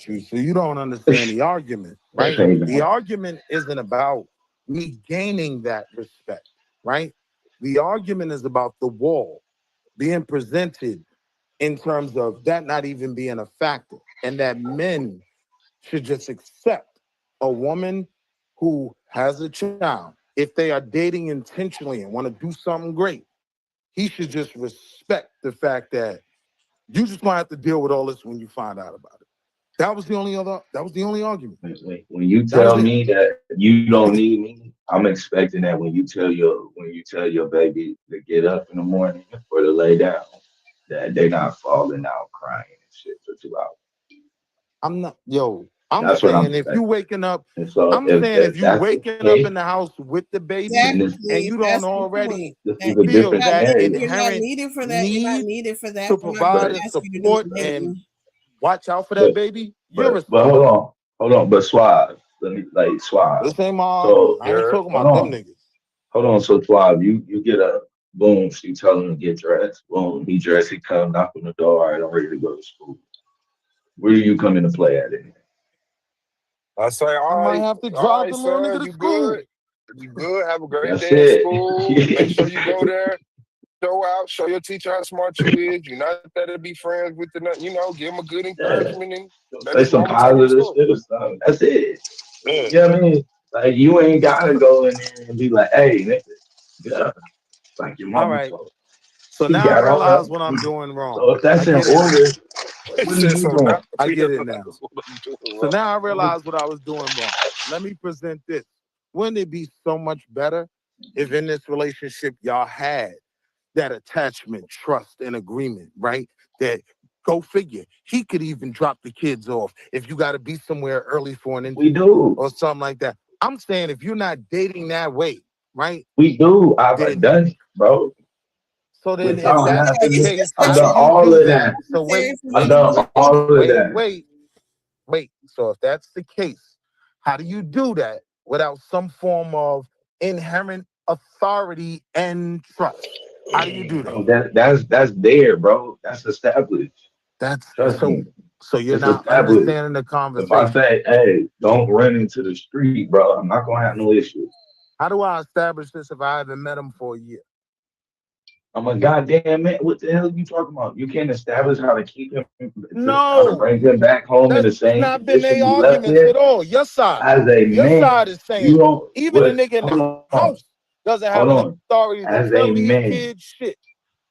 you, so you don't understand the argument, right? Hey The man, argument isn't about me gaining that respect, right? The argument is about the wall being presented in terms of that not even being a factor, and that men should just accept a woman who has a child. If they are dating intentionally and want to do something great, he should just respect the fact that you just gonna have to deal with all this when you find out about it. That was the only argument. when you That was tell it. me that you don't need me, I'm expecting that when you tell your baby to get up in the morning or to lay down, that they're not falling out crying and shit for 2 hours. I'm not, yo, I'm That's what I'm saying if you expecting. waking up, And so I'm if, saying if if you that's the waking up in case, the house with the baby then and Exactly. you don't That's the point. already this is And a you're feel different not that needed. scenario. You're not inherent needed for that. You're not need needed for to that. I'm not provide gonna But and ask you to do support and nothing. watch out for that but baby, you're but responsible. hold on, but Suave, let me like Suave. This ain't my argument. So I ain't Yeah. talking hold about them on, niggas. hold on. So Suave, you get up, boom, she tell him to get dressed, boom, he dressed, he come, knock on the door, all right, I'm ready to go to school. Where do you come into play at it? I say, I might have to all drive right, the little nigga son, to you good? school. You good? Have a great That's day at it. school. Make sure you go there, show out, show your teacher how smart you is. You're not there to be friends with give them a good Yeah. encouragement and let Say his some mama take him to positive school. shit or something. That's it. Yeah. You know what I mean? Like you ain't gotta go in there and be like, hey, nigga, yeah, like your All mama right. told. So He now I got on realize up. what I'm doing wrong. So if I that's in get it now. order, He what are said you so now. doing? I He get does it now. what I'm doing So wrong. now I realize what I was doing wrong. Let me present this. Wouldn't it be so much better if in this relationship y'all had that attachment, trust, and agreement, right? That go figure. He could even drop the kids off if you got to be somewhere early for an We interview do. or something like that. I'm saying if you're not dating that way, right? We do. I've Then done it, bro. so then With if Tom that's the happening, It's case, I've how done do you all do of that? that. So necessary for I've you to done do all of wait, that. wait, wait. So if that's the case, how do you do that without some form of inherent authority and trust? How do you do that? Bro, that's there, bro. That's established. That's Trust so me. so you're It's not established. understanding the If I conversation. say, hey, don't run into the street, bro, I'm not gonna have no issue. How do I establish this if I haven't met him for a year? I'm a goddamn man. What the hell are you talking about? You can't establish how to keep him, how to No, bring him back home in the that's same not been condition their you left arguments it. at all. Your side. As a Your man, side is you saying don't. even a What? nigga in Hold the on, house doesn't hold have an on. authority to As tell a these man, kids shit.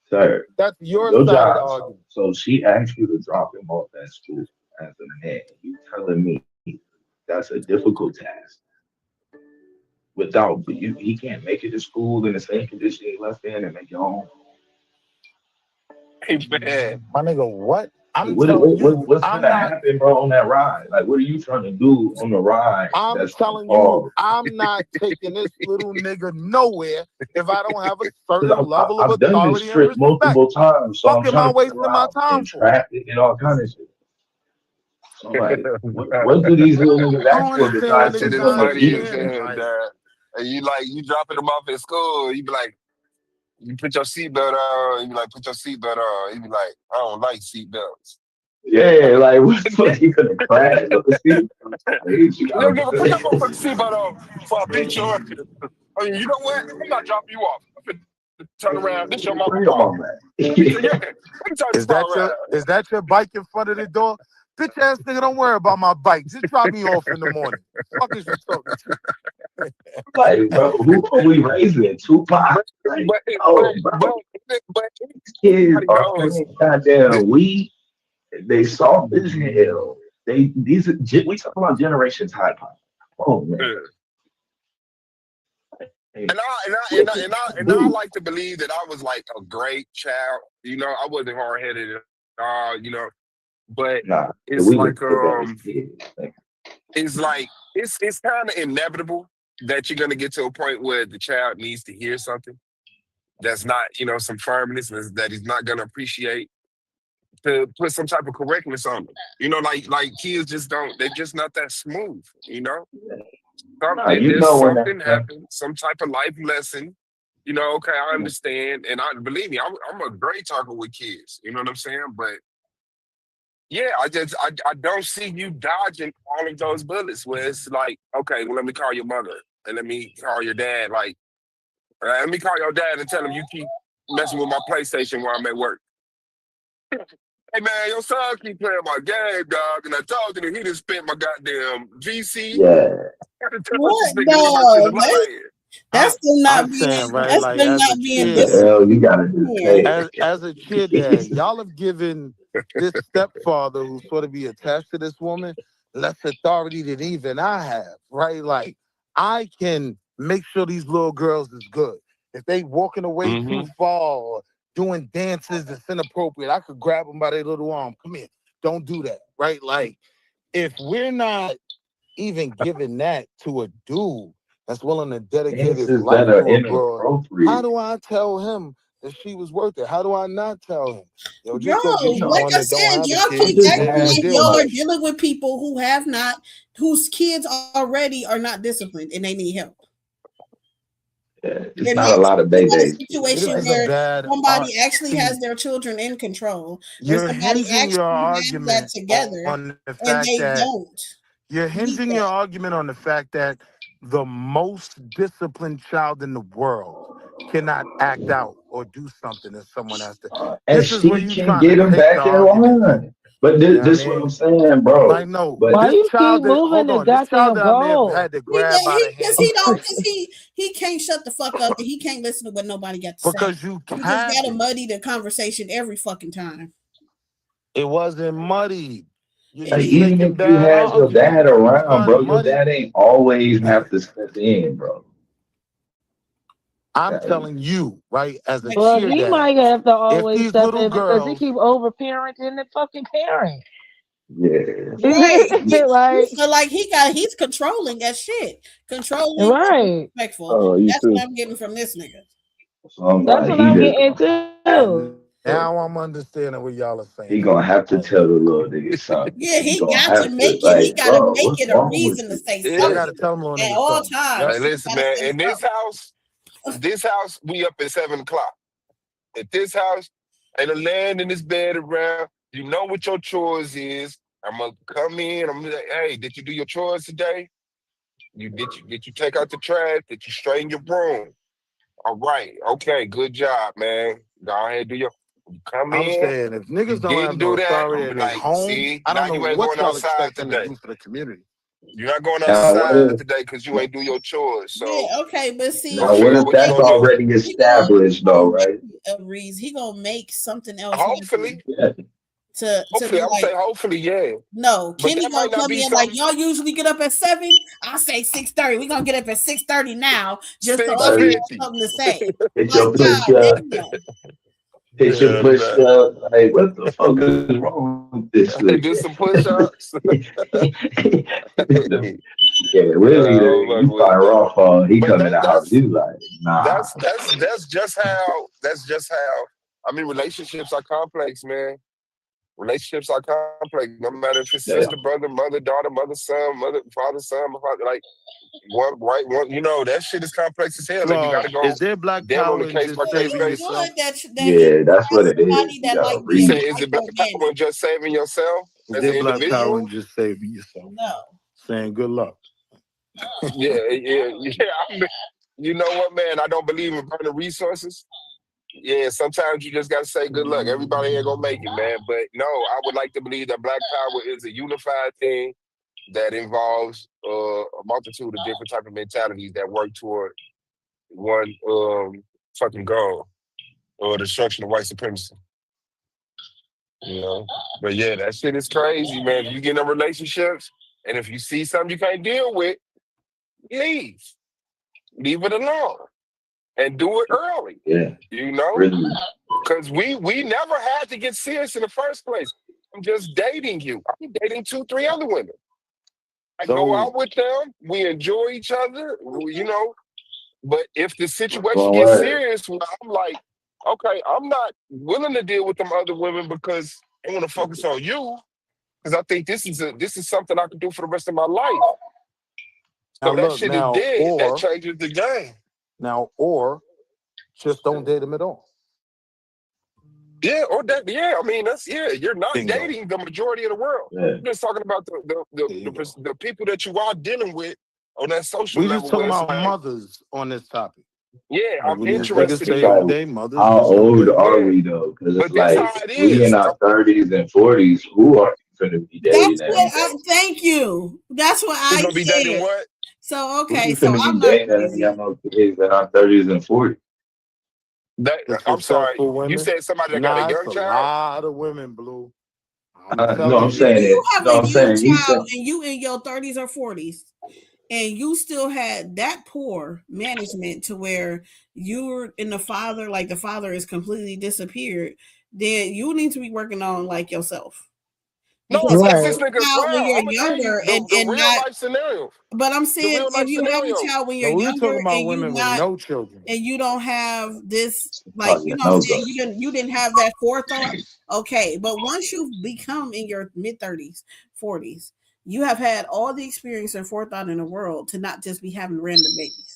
sir, That's your your side of the job. argument. So she asked you to drop him off at school as a man. You telling me that's a difficult task without you. He can't make it to school in the same condition he left in and make it home. Hey man. My nigga, what? Like, I'm telling you, what's I'm gonna not. happen, bro, on that ride? Like, what are you trying to do on the ride I'm that's gonna telling you, cause? I'm not taking this little nigga nowhere if I don't have a Because certain level of I've done this authority and trip respect. multiple times, so Fuck I'm am trying I to figure wasting my out time in for? traffic and all kind of shit. So I'm like, what do these little niggas I ask don't for understand what That besides shit some niggas is not fucking funny as eating? understanding. hell, Like, dad. And you dropping them off at school, you be like, you put your seatbelt on, you be like, put your seatbelt on. You be like, I don't like seatbelts. Yeah, like what the fuck you gonna crash on the seat? Hey, you Yo, gotta nigga, put that motherfucking seatbelt on before I beat your ass. I mean, you know what? I'm not dropping you off. I'm finna turn around. This your mama bring your car. mom back. He said, yeah, let me turn this car around. is that your bike in front of the door? Bitch ass nigga, don't worry about my bike. Just drop me off in the morning. Fuck is you talking Like, bro, who are we raising? Tupac? But Like, but oh, bro, but these kids everybody are knows playing this. goddamn weed. They soft as hell. We talk about generations high pop. Oh man, hey, And what you I do? like to believe that I was like a great child. I wasn't hard headed at all. But Nah, it's we was like the best kids. Like, it's kind of inevitable that you're gonna get to a point where the child needs to hear something that's not, some firmness that he's not gonna appreciate to put some type of correctness on them. Like kids just don't, they're just not that smooth, nah, There's when that something stuff. happened, some type of life lesson. Okay, I understand, and I believe me, I'm a great talker with kids. You know what I'm saying? But Yeah, I don't see you dodging all of those bullets where it's like, okay, well, let me call your mother and let me call your dad. Like, let me call your dad and tell him you keep messing with my PlayStation while I'm at work. Hey man, your son keep playing my game, dog, and I told him he just spent my goddamn VC. Yeah. I had to tell this What? nigga leave her shit No, alone. that's still I'm not saying, being. right, That's like still as a not being The kid, hell you gotta just pay disciplined. as a kid dad, y'all have given this stepfather who's sort of be attached to this woman less authority than even I have, right? Like I can make sure these little girls is good. If they walking away too Mm-hmm. far or doing dances that's inappropriate, I could grab them by their little arm. Come here, don't do that, right? Like if we're not even giving that to a dude that's willing to dedicate his dances that life are to a broad, how inappropriate. do I tell him that she was worth it? How do I not tell him? Yo, Bro, just go get you like one I that don't said, have a y'all I keep kid just and acting then had like deal y'all with are it. dealing with people who have not, whose kids already are not disciplined and they need help. it's They're not a not, lot of it's not a babies. situation This is Like a where bad art. somebody actually See, has their children in control, where you're somebody hinging your actually has that argument together on the and fact they that don't you're need hinging your that. argument on the fact that the most disciplined child in the world cannot act out or do something that someone has to. and This is where she you can trying to get them take the back in argument to. line. But You know what I this is what I'm mean? saying, Like, bro. no, But Why this you keep child that, moving hold the on, this child goddamn that I may have goal? had to grab by the Because hand he don't, because he can't shut the fuck up and he can't listen to what nobody got to say. because you He just got to capping. muddy the conversation every fucking time. It wasn't muddy. like, You're It even making if you bad had your arguments. dad It's around, not bro, your muddy. dad ain't always have to step in, bro. I'm Like, telling you, right, as a like Well, cheer he dad, might have to if always these step little in because he girls, keep over parenting the fucking parent. yeah. right. Like, So like he's controlling as shit. Controlling and right. disrespectful. Oh, you That's what too. I'm getting from this nigga. So I'm That's like, what he I'm just getting gonna have too. to, now I'm understanding what y'all are he saying. gonna have to Right? tell the little nigga something. Yeah, He he gonna got to have to, make it. He like, got to bro, make what's it a wrong with reason to you? say I Yeah. gotta something tell them little at niggas all something. Yep. times. Hey, He listen, got to man. say In this house, we up at 7 o'clock. At this house, ain't a land in this bed around. You know what your chores is. I'm gonna come in. I'm gonna be like, hey, did you do your chores today? Did you take out the trash? Did you straighten your room? All right, okay, good job, man. Go ahead, do your. You come I'm in. saying if You niggas don't have didn't no do that. authority I'm be in their like, home, see, I now don't know you ain't what going y'all outside expect them to today. do for the community. You're not going Now what outside if today because you ain't do your chores. So yeah, okay, but you see, now gonna what figure out if what you that's gonna do. already he established though, gonna right? make a reason. He gonna make something else happen Hopefully, Yeah. to hopefully, be I would like, say hopefully, yeah. no, But Kenny that might gonna not come be in like something. y'all usually get up at 7. I say 6:30. We gonna get up at 6:30 now, just so Six I can Like, have fifty. something to say. hit Like, your push God up, damn. hit your Yeah, push man. up. Like, what the fuck is wrong with this Hey, nigga? do some push-ups. Yeah, really, Oh, fuck you with it, fire man. off on, he But come in the house, you like, nah. that's just how. I mean, relationships are complex, man. Relationships are complex. No matter if it's Yeah. sister, brother, mother, daughter, mother, son, mother, father, son, father, like one, right? One, that shit is complex as hell, and you got Flaw, to go is there black deal on power a in case by just Well, case it's saving basis. yourself? good that he Yeah, that's has what it is. somebody You that gotta like You being read. say, is it black power in micromanaged. just saving yourself Is as an there black power individual? in just saving yourself? No. Saying good luck. Yeah, yeah, yeah. I mean, you know what, man? I don't believe in burning resources. Yeah, sometimes you just gotta say good luck. Everybody ain't gonna make it, man. But no, I would like to believe that Black Power is a unified thing that involves a multitude of different type of mentalities that work toward one fucking goal or the destruction of white supremacy. You know, but yeah, that shit is crazy, man. You get in relationships, and if you see something you can't deal with, leave, leave it alone, and do it early. Yeah, You know. really. Because we never had to get serious in the first place. I'm just dating you. I'm dating 2, 3 other women. I go So out with them. We enjoy each other, But if the What's situation going gets on? serious, where I'm like, okay, I'm not willing to deal with them other women because I want to focus on you. Because I think this is something I can do for the rest of my life. now So that look shit is now, dead. That changes the game. or just don't date him at all. Yeah, or that. Yeah, I mean that's You're not Bingo. dating the majority of the world. Yeah. You're just talking about There you go. the people that you are dealing with on that social We just level. talking Where it's about like, mothers on this topic. yeah, Like I'm when these But niggas interested it's say in. like, they mothers, how it's old okay. are Yeah, we though? Because it's but this like how it we in is. our 30s and 40s. Who are you finna be That's dating what every day? thank you. That's what We're I gonna be dating said. what? So Who okay, you so finna be I'm not dating that ain't crazy. got no kids in our 30s and 40s? That The I'm sorry. successful You women. said somebody that got a Nah, it's young a child. lot of women, Blue. I'm No, I'm telling If you. saying you it. have No, a I'm young saying he child said, and you in your 30s or 40s, and you still had that poor management to where you're in the father, like the father is completely disappeared, then you need to be working on like yourself. No, Because it's having this Right. a nigga child when Crown. you're I'm gonna tell you younger the and real not, life scenario. but I'm The saying real if life you have a scenario. child when you're No, we younger talking about and you women with not no children. and you don't have this, like, probably you a know what I'm no saying, go. you didn't have that forethought, okay, but once you become in your mid-30s 40s, you have had all the experience and forethought in the world to not just be having random babies.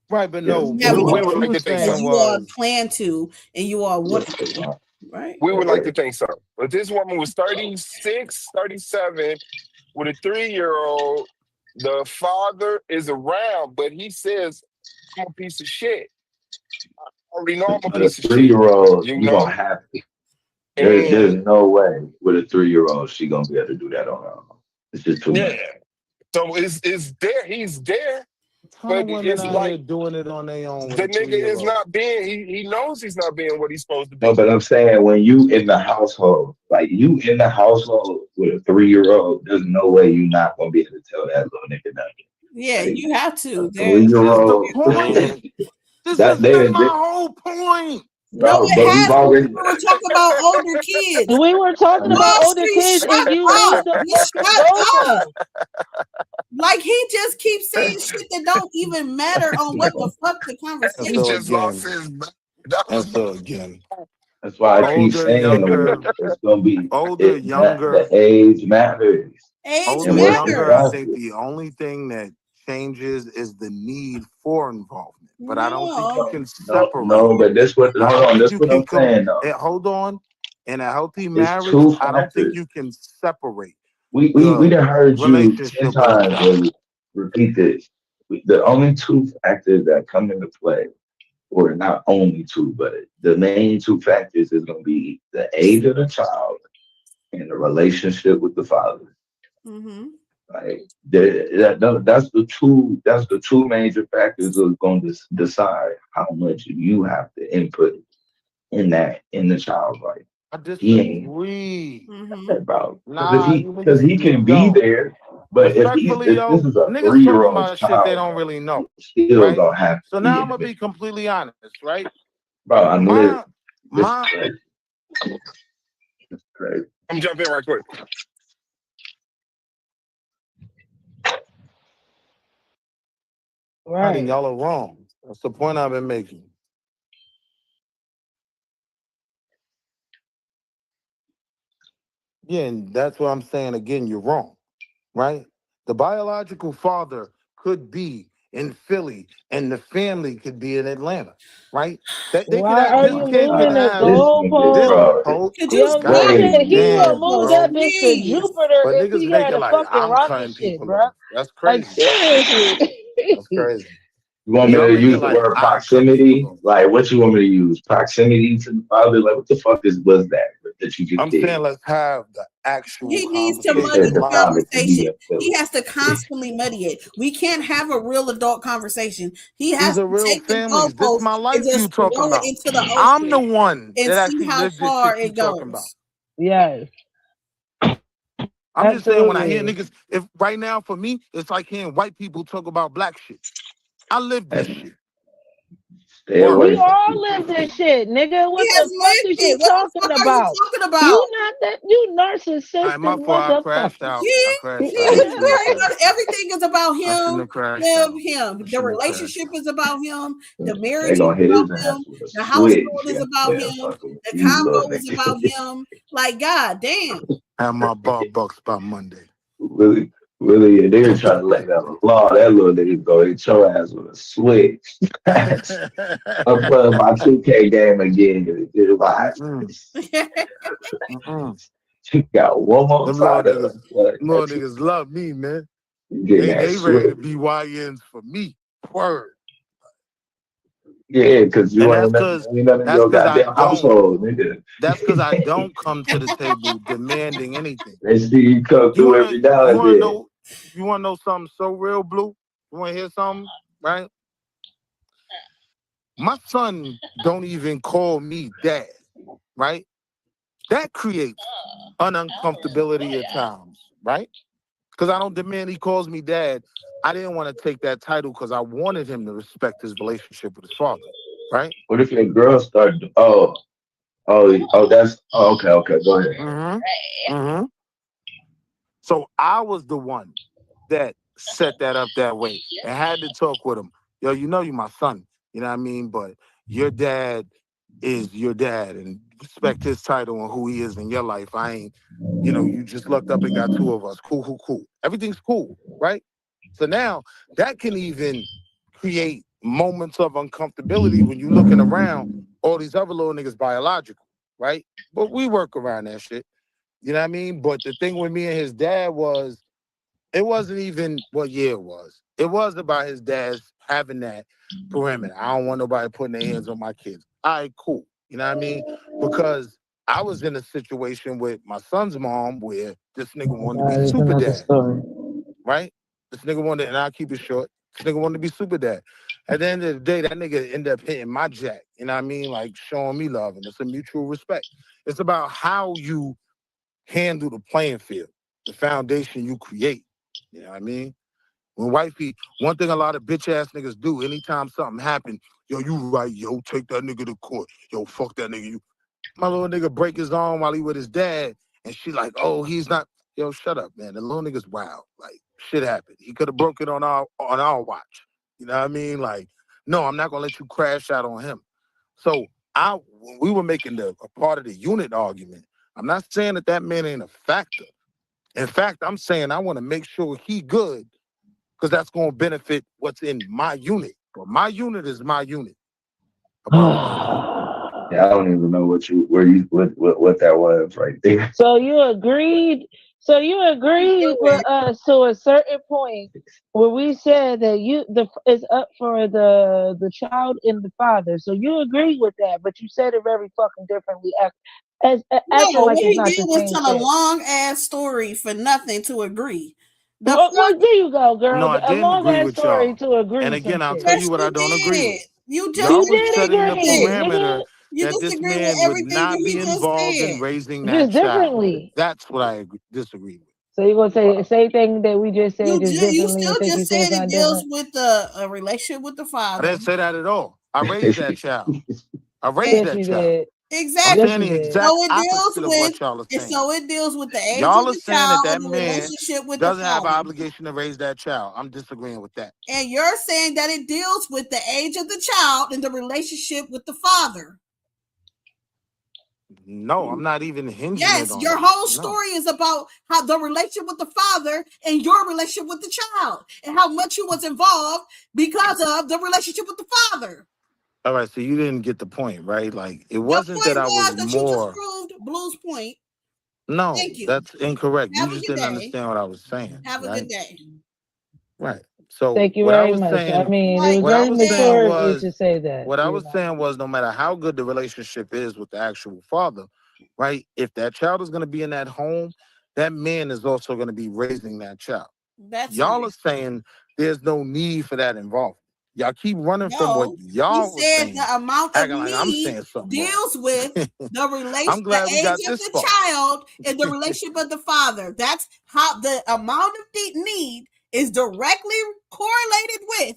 Right, but Yes, no, You have Blue, We what would you more like were to think as so. saying you all was plan to and you all want yes, to, right? We would like to think so. But this woman was 36, 37 with a 3-year-old. The father is around, but he says, I'm a piece of shit. I already know I'm a But a piece of shit. 3-year-old, You you gonna know? have to. There's And no way with a 3-year-old she gonna be able to do that on her own. It's just too yeah. much. So it's there. He's there. a ton But of women it's out here like doing it on their own with the a nigga is 3-year-old. not being, he knows he's not being what he's supposed to No, be. but I'm saying when you in the household, like you in the household with a 3-year-old, there's no way you not gonna be able to tell that little nigga nothing. Yeah, Like you have a to. There, This is the 3-year-old, point. This that has been they, my whole point. no, bro. it But we've has been. already, We were talking about older kids. We were talking about older Bugsy, kids, shut and you leave up. the You fucking shut up. goalpost. Like he just keeps saying shit that don't even matter on what the fuck the And He conversation. so just lost again, his mind. That and was so again, that's why I keep older, saying younger, it's gonna be older, the younger, age matters Age and older, what's younger. I matters. think responsible. the only thing that changes is the need for involvement. But I don't think you No. can No, separate. but this what I hold don't on, think this you what can I'm saying though. hold on. In a healthy It's marriage, two I don't think factors. you can separate We the done heard you 10 relationship with a times child. repeat this. The only two factors that come into play, or not only two, but the main two factors is going to be the age of the child and the relationship with the father. Mm-hmm. Like that's the two major factors that are going to decide how much you have to input in the child's life. I He ain't disagree. Mm-hmm. about Nah, because he you can be don't. there, but Respectfully, if this yo, is a niggas talking 3-year-old's about shit they child, don't bro, really know, he's still right? gonna have to So be now I'm in gonna there. be completely honest, right? Bro, I'm lit. My This is my crazy. This is crazy. I'm jumping in right quick. I think Right. y'all are wrong. That's the point I've been making. Yeah, and that's what I'm saying again, you're wrong, right? The biological father could be in Philly and the family could be in Atlanta, right? That they could Why have are this you kid could moving the have This nigga, this goalpost? bro. Could you Yo, stop Wait, nigga, he moving would damn, move the that bro. bitch to goalposts? Jupiter But if niggas he make had it a like fucking I'm rocket cutting ship, people bro. off. That's Like crazy. seriously. That's crazy. you want me Y'all to make it use the like word I cut people proximity? off. Like, what you want me to use? Proximity to the father? Like, what the fuck was that you just I'm did? saying let's have the actual He needs You to just muddy said conversation the the live. father could conversation. be in He Philly. has to constantly muddy it. We can't have a real adult conversation. He has These are to real take the families. This is goalposts my and life you just talking throw it about. into the I'm the ocean one and that see actually how lived this far shit you it talking about. goes. Yes, I'm just saying when I hear absolutely. niggas, if right now for me, it's like hearing white people talk about black shit. I live this And shit. stay Word. We away from all people. live this shit, nigga. He What has the fuck lived is it. you What the talking fuck are you about? talking about? You not that you All right, my narcissistic fault. I crashed motherfucker. out. I He, crashed out. I he's shouldn't have worried about crashed out. everything is about I shouldn't him, have crashed him, out. I him. The shouldn't have crashed relationship out. is about him. The They marriage is gonna hit about his ass him. with a The household switch is and about then him. fucking The these little combo is about niggas. him. Like, God damn. Have my ball bucks by Monday. really, Really, a nigga trying to lay down the law. That little nigga go hit your ass with a switch. I'm playing my 2K game again. It's like, Mm-mm, mm-mm. you got one more Them time to play. little niggas love me, man. You get that They ready to switch. be YNs for me. Word. Yeah, because And you ain't none in your goddamn household, nigga. that's because I don't come to the table demanding anything. They see you come You through wanna every now you and wanna then. know you wanna know something so real, Blue? You wanna hear something? Right? My son don't even call me dad, right? That creates an uncomfortability at times, right? Because I don't demand he calls me dad. I didn't want to take that title because I wanted him to respect his relationship with his father, right? What if your girl start? That's okay. Go ahead. Mm-hmm. Mm-hmm. So I was the one that set that up that way and had to talk with him. Yo, you know you my son. You know what I mean? But your dad is your dad and respect his title and who he is in your life. I ain't, you just looked up and got two of us. Cool. Everything's cool, right? So now that can even create moments of uncomfortability when you looking around all these other little niggas biological, right? But we work around that shit. You know what I mean? But the thing with me and his dad was, it wasn't even what year it was. It was about his dad's having that perimeter. I don't want nobody putting their hands on my kids. All right, cool. You know what I mean? Because I was in a situation with my son's mom where this nigga wanted to be It's super another dad, story. right? This nigga wanted, and I'll keep it short. This nigga wanted to be super dad. At the end of the day, that nigga ended up hitting my jack. You know what I mean? Like showing me love, and it's a mutual respect. It's about how you handle the playing field, the foundation you create. You know what I mean? When wifey, one thing a lot of bitch ass niggas do, anytime something happen, yo, you right, yo, take that nigga to court. Yo, fuck that nigga. My little nigga break his arm while he with his dad, and she like, oh, he's not. Yo, shut up, man. The little nigga's wild. Like, shit happened. He could have broke it on our watch. You know what I mean? Like, no, I'm not gonna let you crash out on him. So when we were making a part of the unit argument, I'm not saying that man ain't a factor. In fact, I'm saying I want to make sure he good because that's going to benefit what's in my unit. But my unit is my unit. Yeah, I don't even know what that was right there. So you agreed. So you agreed with us to a certain point where we said that it's up for the child and the father. So you agreed with that, but you said it very fucking differently, acting No, like what it's he not did the was same tell a shit. long ass story for nothing to agree. The Well, there you go, No, girl. I A didn't long agree ass with story y'all. to agree And some again, I'll shit. tell you yes, what I you don't agree did. with. You just Y'all You was did disagreed setting the with agree, it. nigga. parameter You that this disagree with man would everything that not be he just involved in said. raising that Just child. differently. That's what I disagree with. So you gonna say the same thing that we just said, just You differently, still and think you just said said it something deals different? with a relationship with the I father. didn't say that at all. I raised that child. I raised Yes, that you child. did. I'm Exactly. Yes, saying you the did. exact So it deals opposite of with what y'all are and saying. so it deals with the age of Y'all are the saying that child that and the man relationship with the doesn't have an father. obligation to raise that child. I'm disagreeing with that. And you're saying that it deals with the age of the child and the relationship with the father. No, I'm not even hinging it Yes, on your that. whole No. story is about how the relationship with the father and your relationship with the child and how much you was involved because of the relationship with the father. All right, so you didn't get the point, right? Like it The wasn't point that I was was that you just more. proved Blue's point. No, Thank you. that's incorrect. You Have a just good didn't day. understand what I was saying, Have a good right? day. Right. So Thank you what I very was much. I saying, mean, it Like was what I very was saying mature of you was, to say that. what I You was know. saying was, no matter how good the relationship is with the actual father, right? If that child is going to be in that home, that man is also going to be raising that child. That's Y'all are nice. saying there's no need for that involvement. Y'all keep running from what No, he y'all was said saying, the amount of acting like I'm need saying something wrong. deals with I'm the glad we age got of this the far. child and the relationship of the father. That's how the amount of need is directly correlated with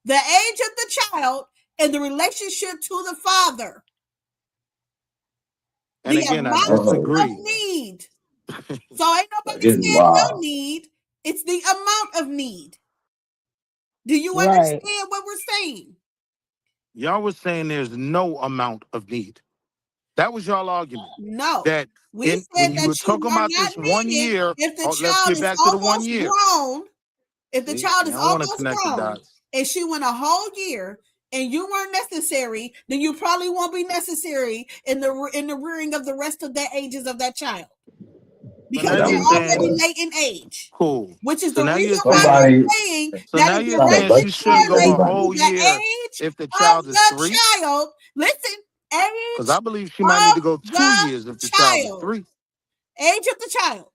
the age of the child and the relationship to the father. And The again, I amount of disagree. need. So ain't Like nobody it's saying no wild. need. It's the amount of need. Do you Right. understand what we're saying? Y'all was saying there's no amount of need. That was y'all argument. No. That We when said you that were you talking are about not this 1 needed year, if the let's child get is back to the 1 almost year. grown. If the See, child I is don't want to almost connect the grown dots. and she went a whole year and you weren't necessary, then you probably won't be necessary in the rearing of the rest of the ages of that child. Because now they're you're already saying- late in age. Cool. Which is So the now reason you're why Somebody- we're saying So that now if you're you're saying ready she shouldn't for go a the whole year age if the of child is the 3? child, listen, Because I age believe she might need to go of 2 the years if the child is child. 3. Age of the child.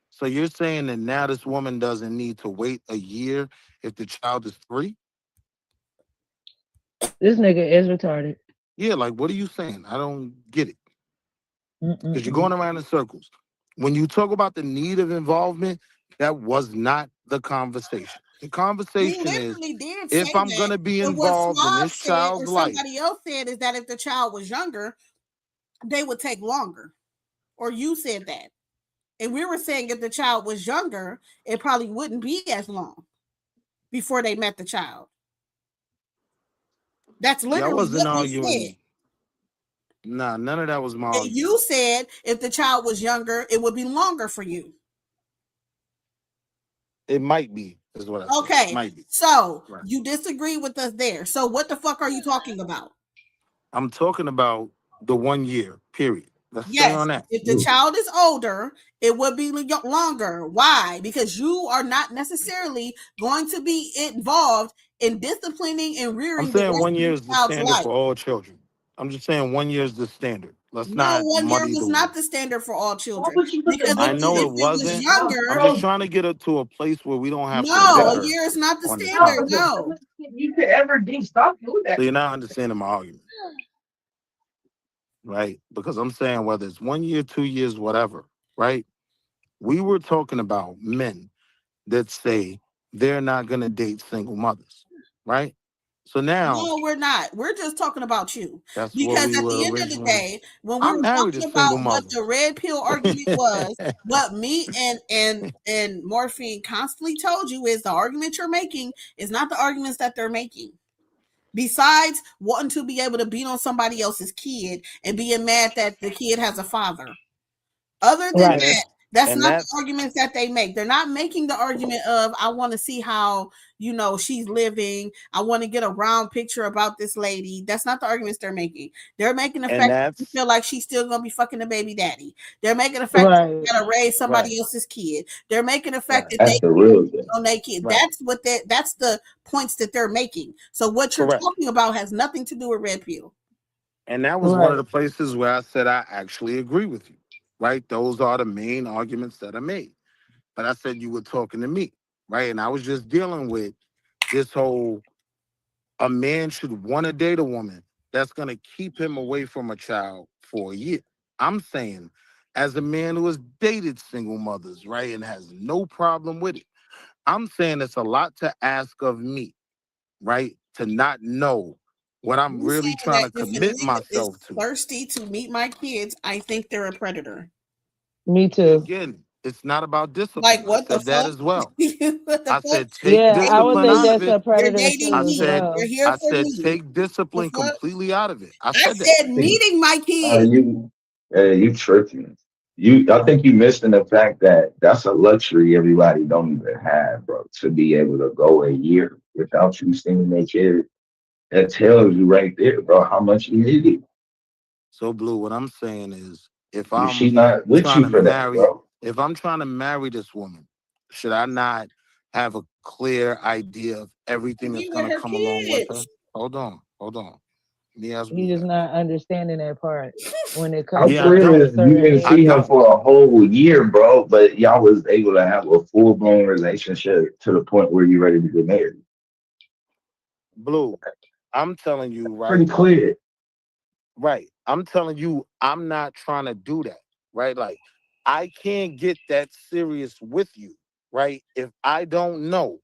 So you're saying that now this woman doesn't need to wait a year if the child is 3? This nigga is retarded. Yeah, like what are you saying? I don't get it. Because you're Mm-mm-mm. going around in circles. When you talk about the need of involvement, that was not the conversation. The We conversation is literally did say if I'm that. gonna be But what involved in Suave this said, or child's life, somebody else said, is that if the child was younger, they would take longer. Or you said that. And we were saying if the child was younger, it probably wouldn't be as long before they met the child. That's I literally wasn't what we arguing. said. Nah, none of that was my And argument. you said if the child was younger, it would be longer for you. It might be, is what I said. It Okay. might be. So Right. you disagree with us there. So what the fuck are you talking about? I'm talking about the 1 year period. Let's stay Yes, on that. if the child is older, it would be longer. Why? Because you are not necessarily going to be involved in disciplining and rearing I'm the saying rest 1 of year the is the child's standard life. for all children. I'm just saying 1 year is the standard. Let's No, not 1 year muddy was the not water. the standard for all children. would you look at Because I if know it it was wasn't. younger, I'm just trying to get it to a place where we don't have to no, a bicker year is not the on this standard. conversation. No. You could ever stop doing that. So you're not understanding my argument, right? Because I'm saying whether it's 1 year, 2 years, whatever, right? We were talking about men that say they're not going to date single mothers, right? So now No, we're not. We're just talking about you. that's what Because we at the were end of the originally. day, when we I'm were married to talking about single what mothers. the red pill argument was, what me and Morphine constantly told you is the argument you're making is not the arguments that they're making. Besides wanting to be able to beat on somebody else's kid and being mad that the kid has a father. Other than Right. that, that's And not that's- the arguments that they make. They're not making the argument of, I want to see how, she's living. I want to get a round picture about this lady. That's not the arguments they're making. They're making the And fact that that's you feel like she's still going to be fucking the baby daddy. They're making the fact that you Right. got to raise somebody Right. else's kid. They're making the fact that That's they the real thing. on their kid. Right. That's the points that they're making. So what you're Correct. talking about has nothing to do with red pill. And that was one Right. of the places where I said I actually agree with you, right? Those are the main arguments that I made. But I said you were talking to me, right? And I was just dealing with this whole a man should want to date a woman that's going to keep him away from a child for a year. I'm saying, as a man who has dated single mothers, right, and has no problem with it, I'm saying it's a lot to ask of me, right, to not know what I'm You really saying trying that to if a commit nigga myself is to. thirsty to meet my kids, I think they're a predator. Me too. Again, it's not about discipline. Like, what I the said that fuck? as well. What the I fuck? said take Yeah, I would discipline think out of that's it. a predator You're too dating I as me. said, well. You're here I for said me. take discipline The fuck? completely out of it. I I said that. said meeting my kids. You tripping. I think you missing the fact that that's a luxury everybody don't even have, bro. To be able to go a year without you seeing their kid, that tells you right there, bro, how much you need it. So Blue, what I'm saying is if She I'm not with trying you to for that, marry, bro. if I'm trying to marry this woman, should I not have a clear idea of everything that's Be with gonna her come along with her? kids. Hold on. Let me ask You Blue just that. not understing that part when it How comes Yeah, I to clear don't. a is you certain didn't I see age. him don't. for a whole year, bro, but y'all was able to have a full blown relationship to the point where you're ready to get married. Blue, I'm telling you, Pretty right? clear. Right. I'm telling you, I'm not trying to do that. Right. Like, I can't get that serious with you, right? If I don't know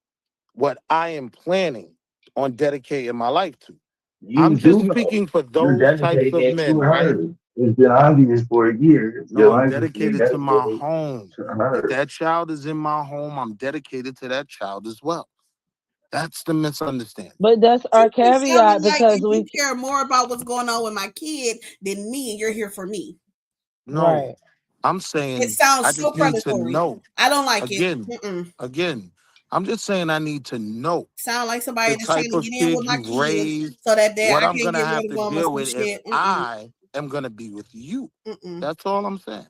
what I am planning on dedicating my life to. You I'm do just know speaking for you're those types dedicating of it to men, right? her. It's been obvious for a year. No, Your I'm life is being dedicated to my dedicated home. to If her. that child is in my home, I'm dedicated to that child as well. That's the misunderstanding. But that's our You keep sounding caveat like because you we care more about what's going on with my kid than me, and you're here for me. No, right. I'm It saying sounds I so just need to predatory. know. I don't like it. Again, again, I'm just saying I need to know Sound like the somebody that's trying type to of get in kid with my you kids raised, so that what I I'm can't gonna get have rid of to them or deal some with if shit. I am gonna be with you. That's all I'm saying.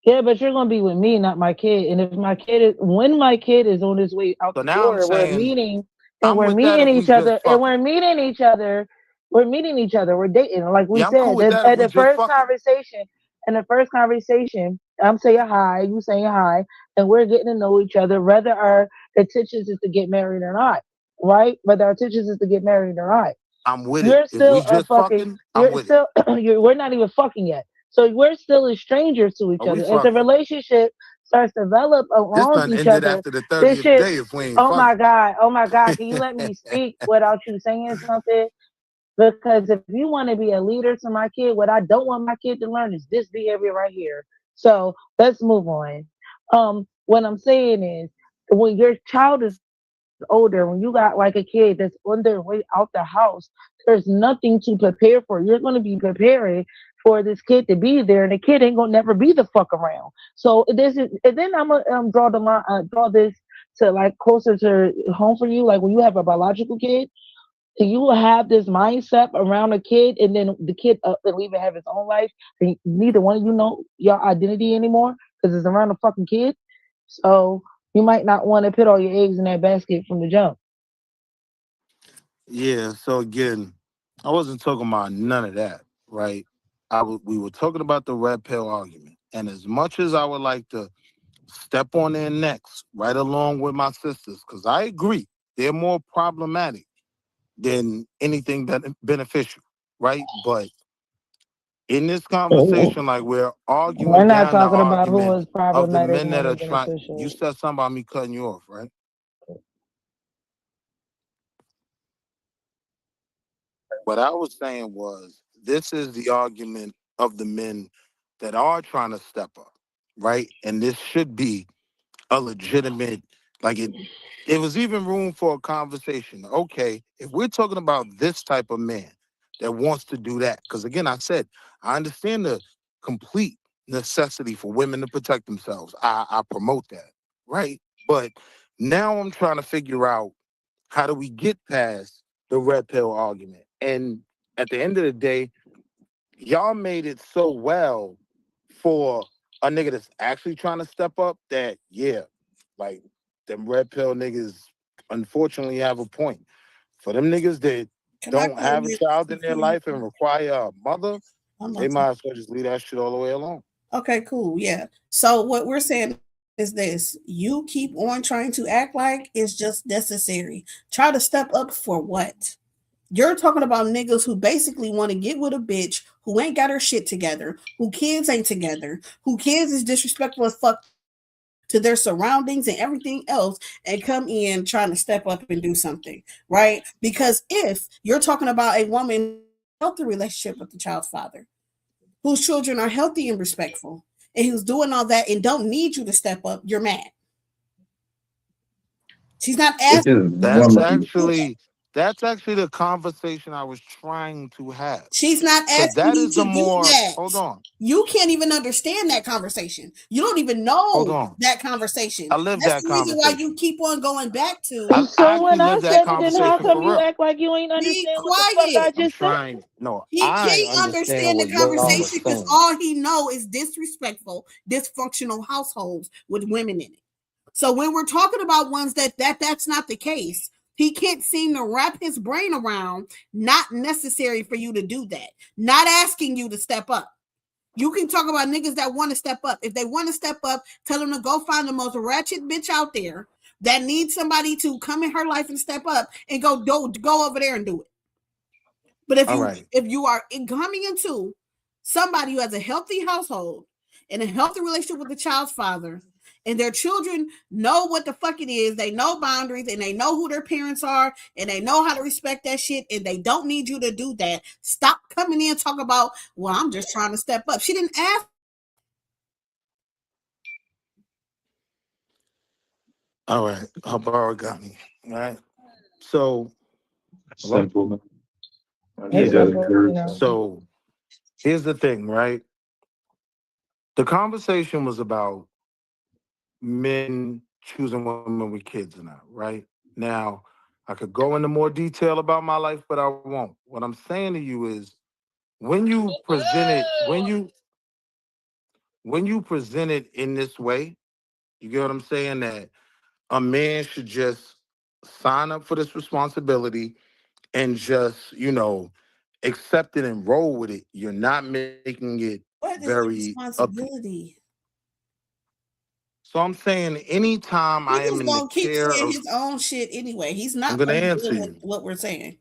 Yeah, but you're gonna be with me, not my kid. And if my kid is when my kid is on his way out So the now I'm door, saying I'm we're with that meeting if we each just other, and fucking. we're meeting each other, we're dating. Like we Yeah, I'm cool said, with that if at we the just first fucking. conversation, I'm saying hi, you saying hi, and we're getting to know each other, whether our intentions is to get married or not, right? Whether our intentions is to get married or not. I'm with it. You're If we still a just fucking fucking, I'm you're with it. still we're not even fucking yet. So we're still as strangers to each Are we other. As the fucking? relationship starts to develop This along done each ended other, after the this 30th shit, day if we ain't fucking. oh my God, can you let me speak without you saying something? Because if you want to be a leader to my kid, what I don't want my kid to learn is this behavior right here. So let's move on. What I'm saying is when your child is older, when you got like a kid that's on their way out the house, there's nothing to prepare for. You're going to be preparing for this kid to be there, and the kid ain't gonna never be the fuck around. So this is, and then I'm gonna draw the line, draw this to like closer to home for you. Like when you have a biological kid, you will have this mindset around a kid, and then the kid will even have his own life, and neither one of you know your identity anymore because it's around the fucking kid. So you might not want to put all your eggs in that basket from the jump. Yeah. So again, I wasn't talking about none of that, right? We were talking about the red pill argument, and as much as I would like to step on their necks right along with my sisters, because I agree they're more problematic than anything beneficial, right? But in this conversation, like we're We're arguing not down the talking about who argument is of the problematic men more that are than trying. You beneficial. said something about me cutting you off, right? What I was saying was this is the argument of the men that are trying to step up, right? And this should be a legitimate, like it was even room for a conversation. Okay, if we're talking about this type of man that wants to do that, because again, I said I understand the complete necessity for women to protect themselves. I promote that, right? But now I'm trying to figure out how do we get past the red pill argument? And at the end of the day, y'all made it so well for a nigga that's actually trying to step up that, yeah, like them red pill niggas unfortunately have a point. For them niggas that Can I don't go have a ahead? child in their life and require a mother, I'm they not. might as well just leave that shit all the way alone. Okay, cool. Yeah. So what we're saying is this: you keep on trying to act like it's just necessary. Try to step up for what? You're talking about niggas who basically want to get with a bitch who ain't got her shit together, who kids ain't together, who kids is disrespectful as fuck to their surroundings and everything else, and come in trying to step up and do something, right? Because if you're talking about a woman healthy relationship with the child's father, whose children are healthy and respectful, and who's doing all that and don't need you to step up, you're mad. She's not Which asking is That's woman. you to do that. that's actually the conversation I was trying to have. She's not Because asking that you is the to do more that. hold on, You can't even understand that conversation. You don't even hold know on. that conversation. I lived That's that the reason why conversation. you keep on going back to I So actually when I lived that said it, then how conversation come for you real. act like you ain't be understand what the fuck I quiet. I'm just said? trying. No, He I can't understand understand the what y'all are conversation because saying. all he know is disrespectful, dysfunctional households with women in it. So when we're talking about ones that's not the case, he can't seem to wrap his brain around not necessary for you to do that, not asking you to step up. You can talk about niggas that want to step up. If they want to step up, tell them to go find the most ratchet bitch out there that needs somebody to come in her life and step up and go over there and do it. But All right. if you are coming into somebody who has a healthy household and a healthy relationship with the child's father, and their children know what the fuck it is, they know boundaries and they know who their parents are and they know how to respect that shit and they don't need you to do that. Stop coming in and talk about, well, I'm just trying to step up. She didn't ask. All right. Habara got me. All right. So hello? Simple, man. I It's think that's simple, very you know. simple. So here's the thing, right? The conversation was about men choosing women with kids or not, right? Now, I could go into more detail about my life, but I won't. What I'm saying to you is when you present it, when you present it in this way, you get what I'm saying? That a man should just sign up for this responsibility and just, accept it and roll with it. You're not making it What is the very up. responsibility? So I'm saying anytime I He am just in the gonna keep care saying of, his own shit anyway. He's I'm not going to gonna answer deal with you. what we're saying.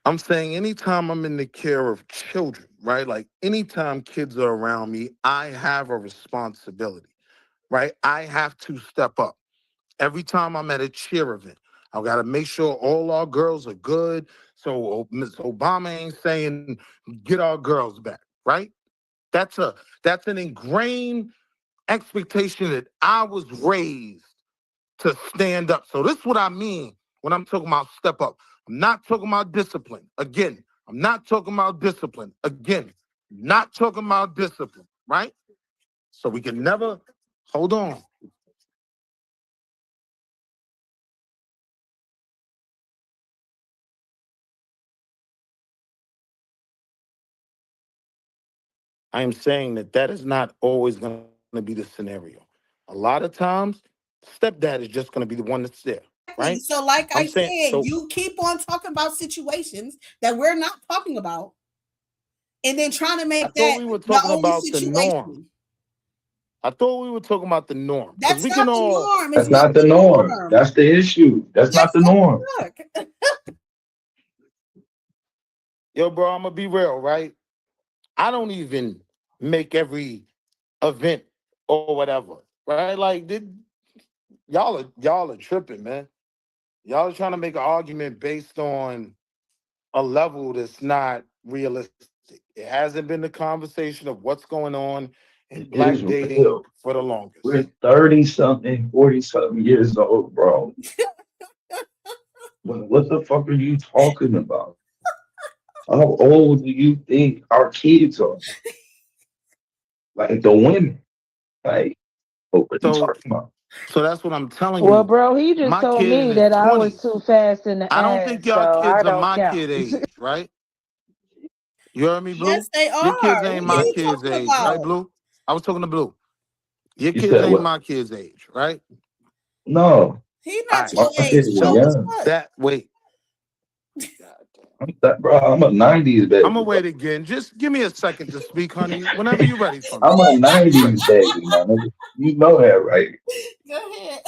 I'm saying anytime I'm in the care of children, right? Like anytime kids are around me, I have a responsibility, right? I have to step up. Every time I'm at a cheer event, I got to make sure all our girls are good. So Ms. Obama ain't saying get our girls back, right? That's an ingrained expectation that I was raised to stand up. So this is what I mean when I'm talking about step up. I'm not talking about discipline. Again, I'm not talking about discipline. Again, not talking about discipline, right? So we can never hold on. I am saying that is not always going to be the scenario. A lot of times, stepdad is just going to be the one that's there, Exactly. right? So, like I I'm saying said, so. you keep on talking about situations that we're not talking about, and then trying to I make thought that we were the talking only about the norm. situation. I thought we were talking about the norm because That's we not can the all. norm. It's That's not not the the norm. norm. That's the issue. That's not That's the norm. look. Yo, bro, I'm gonna be real, right? I don't even make every event or whatever, right? Like, y'all are tripping, man. Y'all are trying to make an argument based on a level that's not realistic. It hasn't been the conversation of what's going on in It is black dating real. for the longest. We're 30 something, 40 something years old, bro. What the fuck are you talking about? How old do you think our kids are? Like the women. Like, what are you So, talking about? so that's what I'm telling Well, you. bro, he just My told kid in me his that I was 20s. too fast in the I don't think ass, y'all so I kids are don't my count. kid age, right? You heard me, Yes, Blue? they Your are. kids What ain't are my you kids' talking age, right, about? Blue? I was talking to Blue. Your You kids said ain't what? my kids' age, right? No. He's All not right. My your age. kids He are So old as young. fuck. that wait. Bro, I'm a 90s I'm baby, gonna bro. wait again. Just give me a second to speak, honey. Whenever you're ready for me. I'm a 90s baby, my nigga. You know that, right? Go ahead.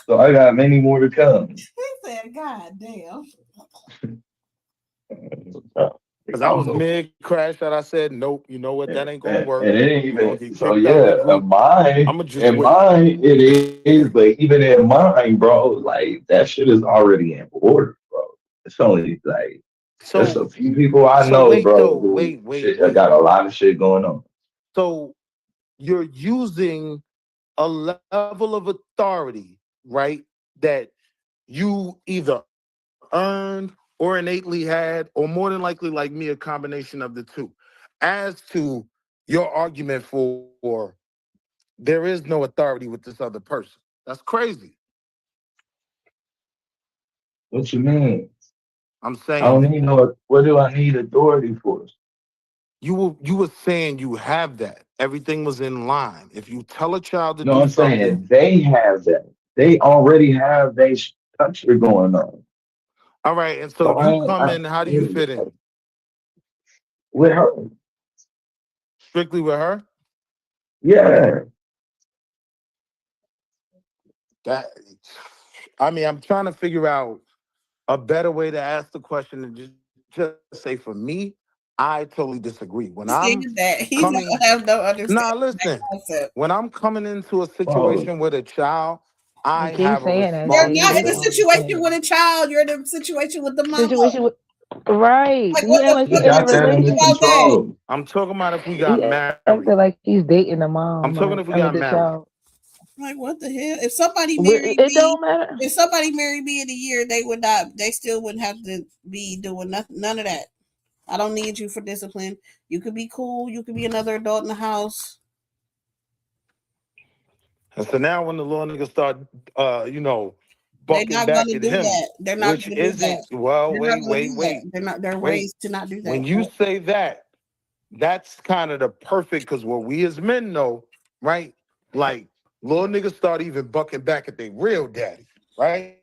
So I got many more to come. He said, God damn. Because I was I'm mid crash that I said, nope, you know what, that ain't gonna and work. it ain't You're gonna even get so kicked out the yeah, group. I'ma just in wait. mine it is, but even in mine, bro, like that shit is already in order, bro. It's only like there's So a few people I so know, wait bro, though, who wait. shit got a lot of shit going on. So you're using a level of authority, right? That you either earned or innately had, or more than likely, like me, a combination of the two. As to your argument for there is no authority with this other person. That's crazy. What you mean? I'm I don't saying need no. What do I need authority for? you were saying you have that. Everything was in line. If you tell a child to No, do I'm something, saying they have that. They already have their structure going on. all right, and so So you come in, how do you fit in? with her, Strictly with her? yeah. That I mean, I'm trying to figure out a better way to ask the question and just say for me, I totally disagree. When I'm Understand that. He's not coming, gonna have no understanding nah, of that listen, concept. when I'm coming into a Bro, situation with a child, You I keep have a saying that You're shit. You not in just a don't responsibility. situation understand. with a child. You're in a situation with the mama. Situation with right. Like, He what act the like he he fuck are in a you got that talking under about relationship. that? control. I'm talking about if we got He acting married. like he's dating a I'm mom. talking Like if we I mean got the married. child. Like what the hell? If somebody But married it me, don't matter. if somebody married me in a year, they would not. They still wouldn't have to be doing nothing. None of that. I don't need you for discipline. You could be cool. You could be another adult in the house. And so now when the little niggas start, They're bucking not going back to at do him, that. They're not which going to do that. isn't, well, They're not wait, going to wait, do wait, that. They're not. There are wait. ways to not do that. When you say that, that's kind of the perfect, because what we as men know, right? Like, little niggas start even bucking back at their real daddy, right?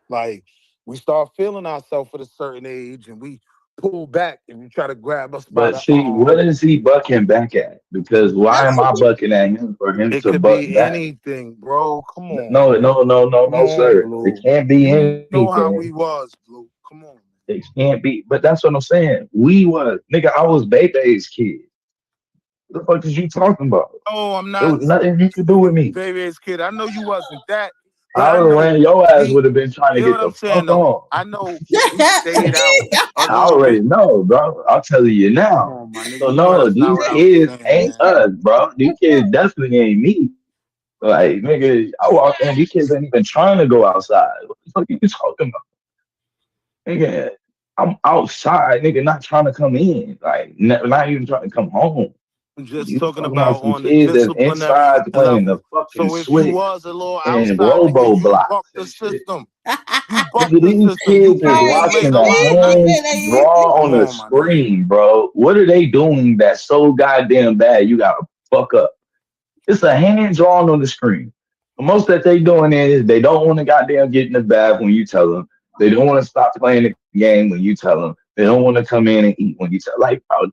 Like, we start feeling ourselves at a certain age and we pull back and we try to grab us by But the see, what arm. is he bucking back at? Because why am I bucking at him for him It to could buck be back? anything, bro. Come on, No, man. no, no, no, Come no, on, sir. It Blue. can't be You know how anything. we was, Blue. Come on. It can't be. But that's what I'm saying. We was, nigga, I was Bebe's kid. What the fuck is you talking about? Oh, I'm There not was nothing you could do with me. baby's kid. I know you wasn't that, but I I would have know ran your ass he, would have been trying to you know get what I'm the saying fuck though. on. I know he stayed out a I little already bit. know, bro. I'll tell you Come now. on, my nigga. So You know no, that's not these what I was kids saying, ain't man. us, bro. These kids definitely ain't me. Like, nigga, I walk in, these kids ain't even trying to go outside. What the fuck are you talking about? Nigga, I'm outside, nigga, not trying to come in. Like, not even trying to come home. I'm just You talking talking about about some on the kids that's disciplinary inside playing the level. fucking So if you Switch was a little and outside nigga, Robo you Blocks bucked the and shit. system. You bucked Nigga, the these system. You kids is came Right, late watching it's a a lot of me. nights. hand Stupid. draw Come on the on, my nigga. screen, bro. What are they doing that's so goddamn bad you gotta fuck up? It's a hand drawn on the screen. The most that they doing is they don't want to goddamn get in the bath when you tell them. They don't want to stop playing the game when you tell them. They don't want to come in and eat when you tell. Like, bro,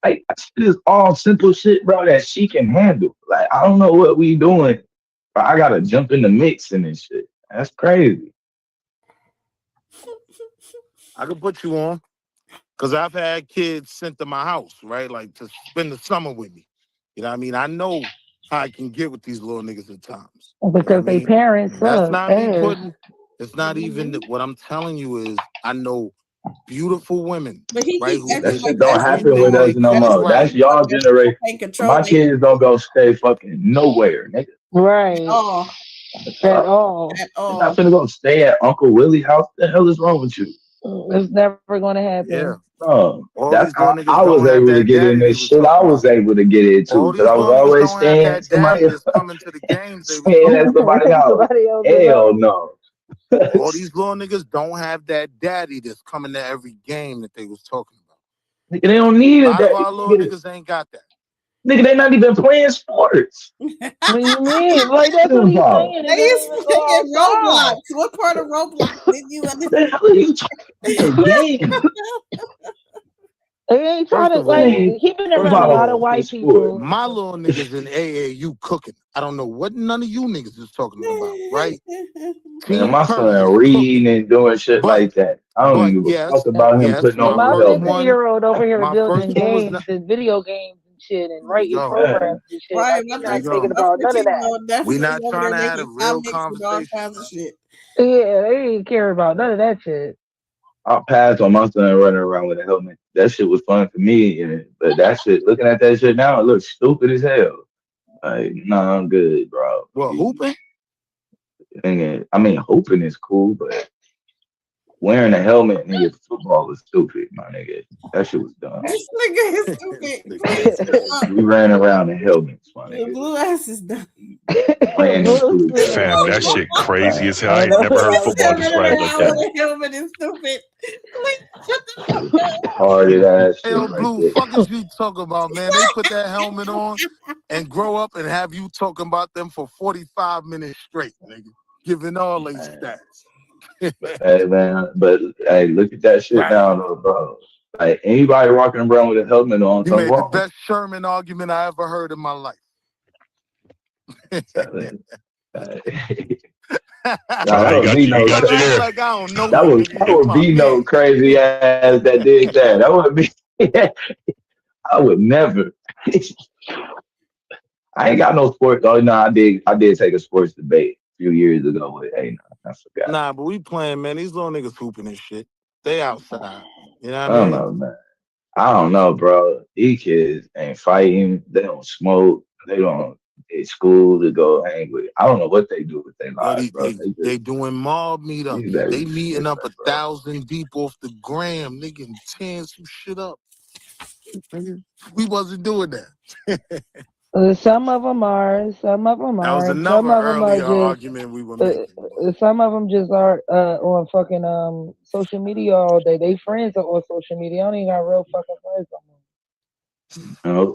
like shit is all simple shit, bro, that she can handle. Like, I don't know what we doing. But I gotta jump in the mix and this shit. That's crazy. I could put you on. Because I've had kids sent to my house, right? Like to spend the summer with me. You know what I mean? I know how I can get with these little niggas at times. You know what I Because they mean? parents That's suck not me ass. putting, it's not even what I'm telling you is I know beautiful women, But he right, keep who That acting did like shit don't that's his happen everything with fault. us they no could That's more. his That's right. y'all fault. That's generation. can't control My they kids don't go stay fucking nowhere, nigga. Right. all At all. at They're not all. finna go stay at Uncle Willie's house. What the hell is wrong with you? It's never going to Yeah. happen. No, All that's these little how niggas I was don't have able to that get in daddy they this was shit. I talking was about. able to get into All because these I was little niggas always don't have staying at that daddy somebody, that's coming to the games they was staying talking at about. somebody's house. Somebody else's Hell house. no. All these little niggas don't have that daddy that's coming to every game that they was talking about. Nigga, they don't need A it. lot of That our little niggas ain't got that. nigga, they not even playing sports. What do you mean? Like, that's what he's saying. They They don't is even playing go outside. Roblox. What part of Roblox did you What the hell are you talking about? Game. They ain't trying First to, of like, all, Hey, he been what first around a of lot of about all, a white sport? people. my little niggas in AAU cooking. I don't know what none of you niggas is talking about, right? Man, Team my Curry is son reading cooking. and doing shit But like that. I don't even give a fuck yes, about him putting on And my no my first helmet. 15-year-old over here my first building one was games not, and video games and shit and there you writing go. Yeah. programs and shit. Right, Like, my he's There you not 13, thinking go. about none of that. year-old We definitely not over trying there to have a making real comics with all conversation. kinds of shit. Yeah, they didn't care about none of that shit. I passed on my son running around with a helmet. That shit was fun for me, but that shit, looking at that shit now, it looks stupid as hell. Like, nah, I'm good, bro. Well, hooping? I mean, hoping is cool, but wearing a helmet, nigga, for football is stupid, my nigga. That shit was dumb. This nigga is This stupid. nigga Please is shut up. We ran around in helmets, my The nigga. blue ass is done. Ran into each other Fam, and that shit. shit crazy as hell. I Ain't ain't never heard nobody football Running described like around that. with a helmet is stupid. Please shut the fuck Retarded ass Hey, shit yo, right Blue, there. fuck is you talking about, man? They put that helmet on and grow up and have you talking about them for 45 minutes straight, nigga. Giving all they Man. stats. Hey, man, but hey, look at that shit Right. now, though, bro. Like, anybody walking around with a helmet on, You something made the wrong. best Sherman argument I ever heard in my life. Nah, Oh, that he would got be you. He no. got you Act there. like I don't know That you, would nigga. that You would my be no man. crazy ass that did that. That would be. I would never. I ain't got no sports. Oh no, I did. I did take a sports debate a few years ago with. Hey, no, I forgot. Nah, but we playing, man. These little niggas hooping and shit. They outside. You know I what I don't mean? know, man. I don't know, bro. These kids ain't fighting. They don't smoke. They don't. at school to go hang with. I don't know what they do with their Yo, lives, bro. they doing mob These meetups. They babies is meeting up different, bro. 1,000 deep off the gram, nigga, and tearing some shit up. Nigga, we wasn't doing that. Some of them are, some of them That was aren't. another Some of them are earlier just, argument we were making. But some of them just are on fucking social media all day. They friends are on social media. I don't even got real fucking friends no more. No,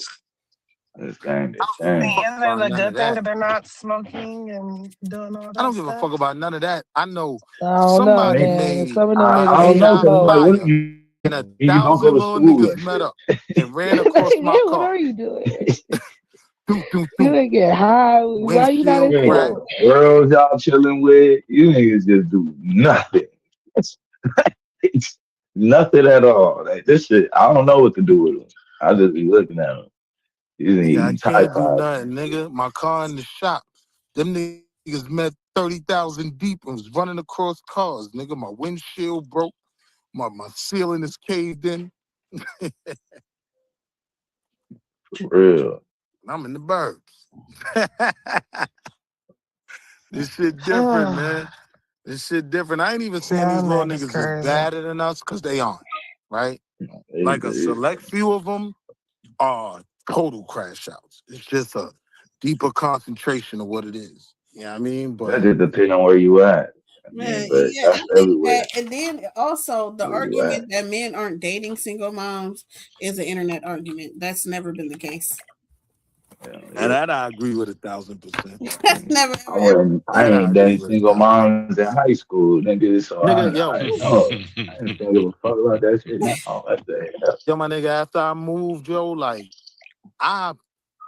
it's game. It's I don't give a game. fuck Is it about a none of good thing that. that they're not smoking and doing all I that don't give a stuff? fuck about none of that. I know I don't know, I somebody mean, man. made Some of them an niggas I be don't know AI because some it's like, hoes. what if flyer you and you don't 1,000 go to little school niggas and met shit? up and ran across my Man, what car. are you doing? Doo, doo, You doo. ain't get high. Why you not in Windshield You ain't got crack. school? no girls y'all chilling with. You niggas just do nothing. It's nothing at all. Like this shit, I don't know what to do with them. I just be looking at them. You Nigga, I eating Tide can't do Pods. nothing, nigga. My car in the shop. Them niggas met 30,000 deep and was running across cars. Nigga, my windshield broke. My ceiling is caved in. For real. I'm in the burbs. This shit different, man. This shit different. I ain't even saying these Y'all little niggas niggas is crazy. badder than us, because they aren't, right? They, Like a they, select few of them are total crash outs. It's just a deeper concentration of what it is. You know what I mean? that But just depends on where you at. I Man, mean, but yeah, I that's think everywhere. that, and then also the Where you at? argument that men aren't dating single moms is an internet argument. That's never been the case. and Yeah. that I agree with 1,000%. That's never I ever ever. wasn't. I That I ain't agree dated with single 1,000%. moms in high school, nigga. So Nigga, I yo, know. I didn't give a fuck about that shit now. What the hell? yo, my nigga, after I moved, yo, like, I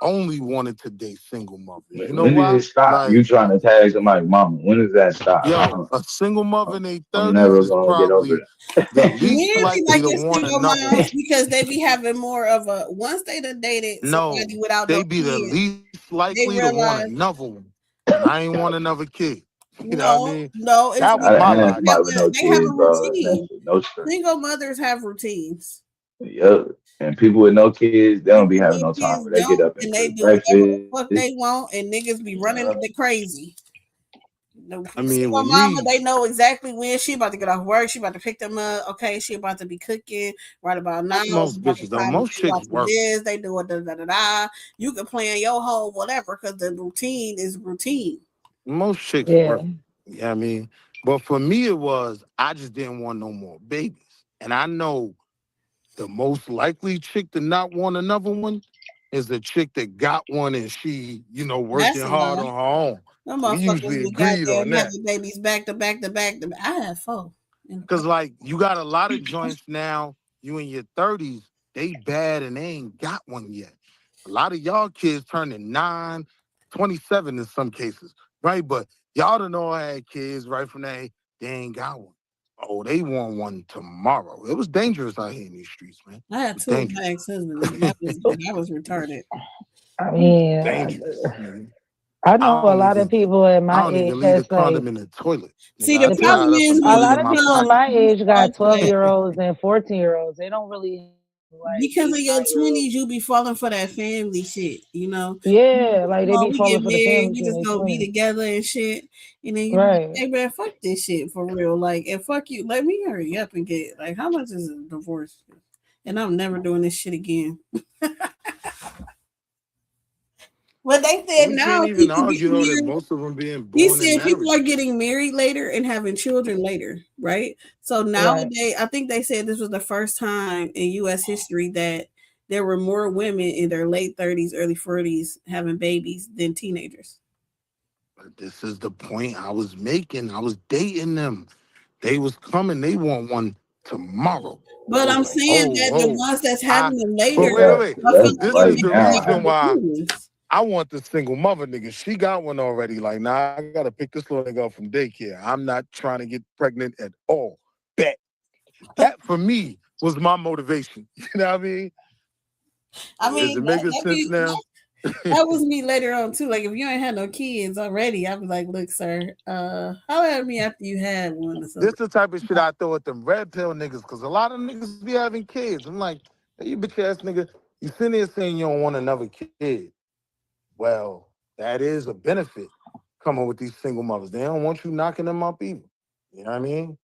only wanted to date single mothers. You know When did it why? stop? Like, You trying to tag somebody's mama? When does that stop? yo, a single mother in their I'm 30s never is gonna get over probably the that. least Men be likely to liking want single another moms one. because they be having more of a once they done dated somebody No, without they no be the kids, least they likely to want realize another one. And I ain't want another kid. You know what I no, mean? no, it's That was because my I had they logic. somebody with no have kids, a bro. That routine. shit, no stress. Single mothers have routines. Yep. And people with no kids, they don't be People having with no time kids where they get don't, up and and they cook do whatever the breakfast. fuck they want, and niggas be running up the crazy. The I mean, single with mama, me, they know exactly when she about to get off work. She about to pick them up. Okay, she about to be cooking right about now. that's It's most about the bitches though. time that Most she chicks watching work. this. They do it. Da, da, da, da. You can plan your whole whatever because the routine is routine. Most chicks Yeah. work. You know what I mean? But for me, it was, I just didn't want no more babies. And I know the most likely chick to not want another one is the chick that got one and she, That's working a hard lie. on her own. Them We motherfuckers usually be agreed on goddamn that. having babies back to back to back to back. I had 4. Because, like, you got a lot of joints now, you in your 30s, they bad and they ain't got one yet. A lot of y'all kids turning 9, 27 in some cases, right? But y'all done all had kids right from that age, they ain't got one. Oh, they want one tomorrow. It was dangerous out here in these streets, man. I had It's 2 of my dangerous. ex-husbands. That was retarded. I mean, Dangerous. Nigga. I I know a don't lot of even people at I my don't age even leave the that's like condom in the toilet. See, Nigga, I the the people. tie problem it up is and A put when it lot in you of my people pocket. my age got start 12-year-olds and 14-year-olds. They don't really like because 8 in and your 9-year-olds. 20s, you be falling for that family shit, you know. Yeah, like they Oh, be we falling get for the married, family we shit in just their gonna be 20s. together and shit. And then you be like, Right. hey man, fuck this shit for real. Like, and fuck you. Let me hurry up and get like how much is a divorce? And I'm never doing this shit again. But they said We can't now even people get argue though that married. most of them being He born in said people are marriages. getting married later and having children later, right? So Right. nowadays, I think they said this was the first time in U.S. history that there were more women in their late 30s, early 40s having babies than teenagers. But this is the point I was making. I was dating them. They was coming. They want one tomorrow. I But was I'm like, saying oh, that the oh. ones that's I having them but later, wait. That's But motherfuckers this want to right is be the now. paying reason for why routines. I want the single mother nigga. She got one already. Like, nah, I gotta pick this little nigga up from daycare. I'm not trying to get pregnant at all. Bet. That for me was my motivation. You know what I mean? I Is mean, it making sense now? that was me later on too. Like if you ain't had no kids already, I'd be like, look, sir, holler at me after you had one or This something. the type of shit I throw at them red pill niggas, because a lot of niggas be having kids. I'm like, hey, you bitch ass nigga, you sitting there saying you don't want another kid. Well, that is a benefit coming with these single mothers. They don't want you knocking them up either. You know what I mean?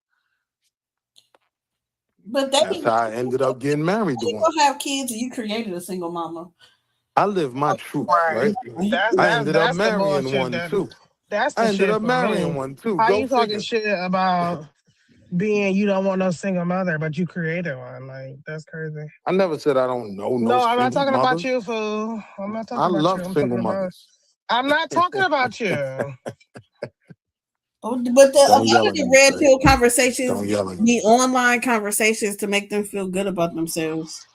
But That's how I ended up getting married to you one. gonna have kids and you created a single mama. I live my truth, Right. right? That's I ended up that's the marrying bullshit. one too. That's I the ended shit up for marrying me. one too. How Go you talking figure. shit about being you don't want no single mother, but you created one? Like that's crazy. I never said I don't know no No, I'm not single talking about mothers. you, fool. I'm not I talking about love you. I'm single talking about. mothers. I'm not talking about you. Oh, but a Don't lot yell of at the me, red Trey. pill conversations Don't yell at me. need online conversations to make them feel good about themselves.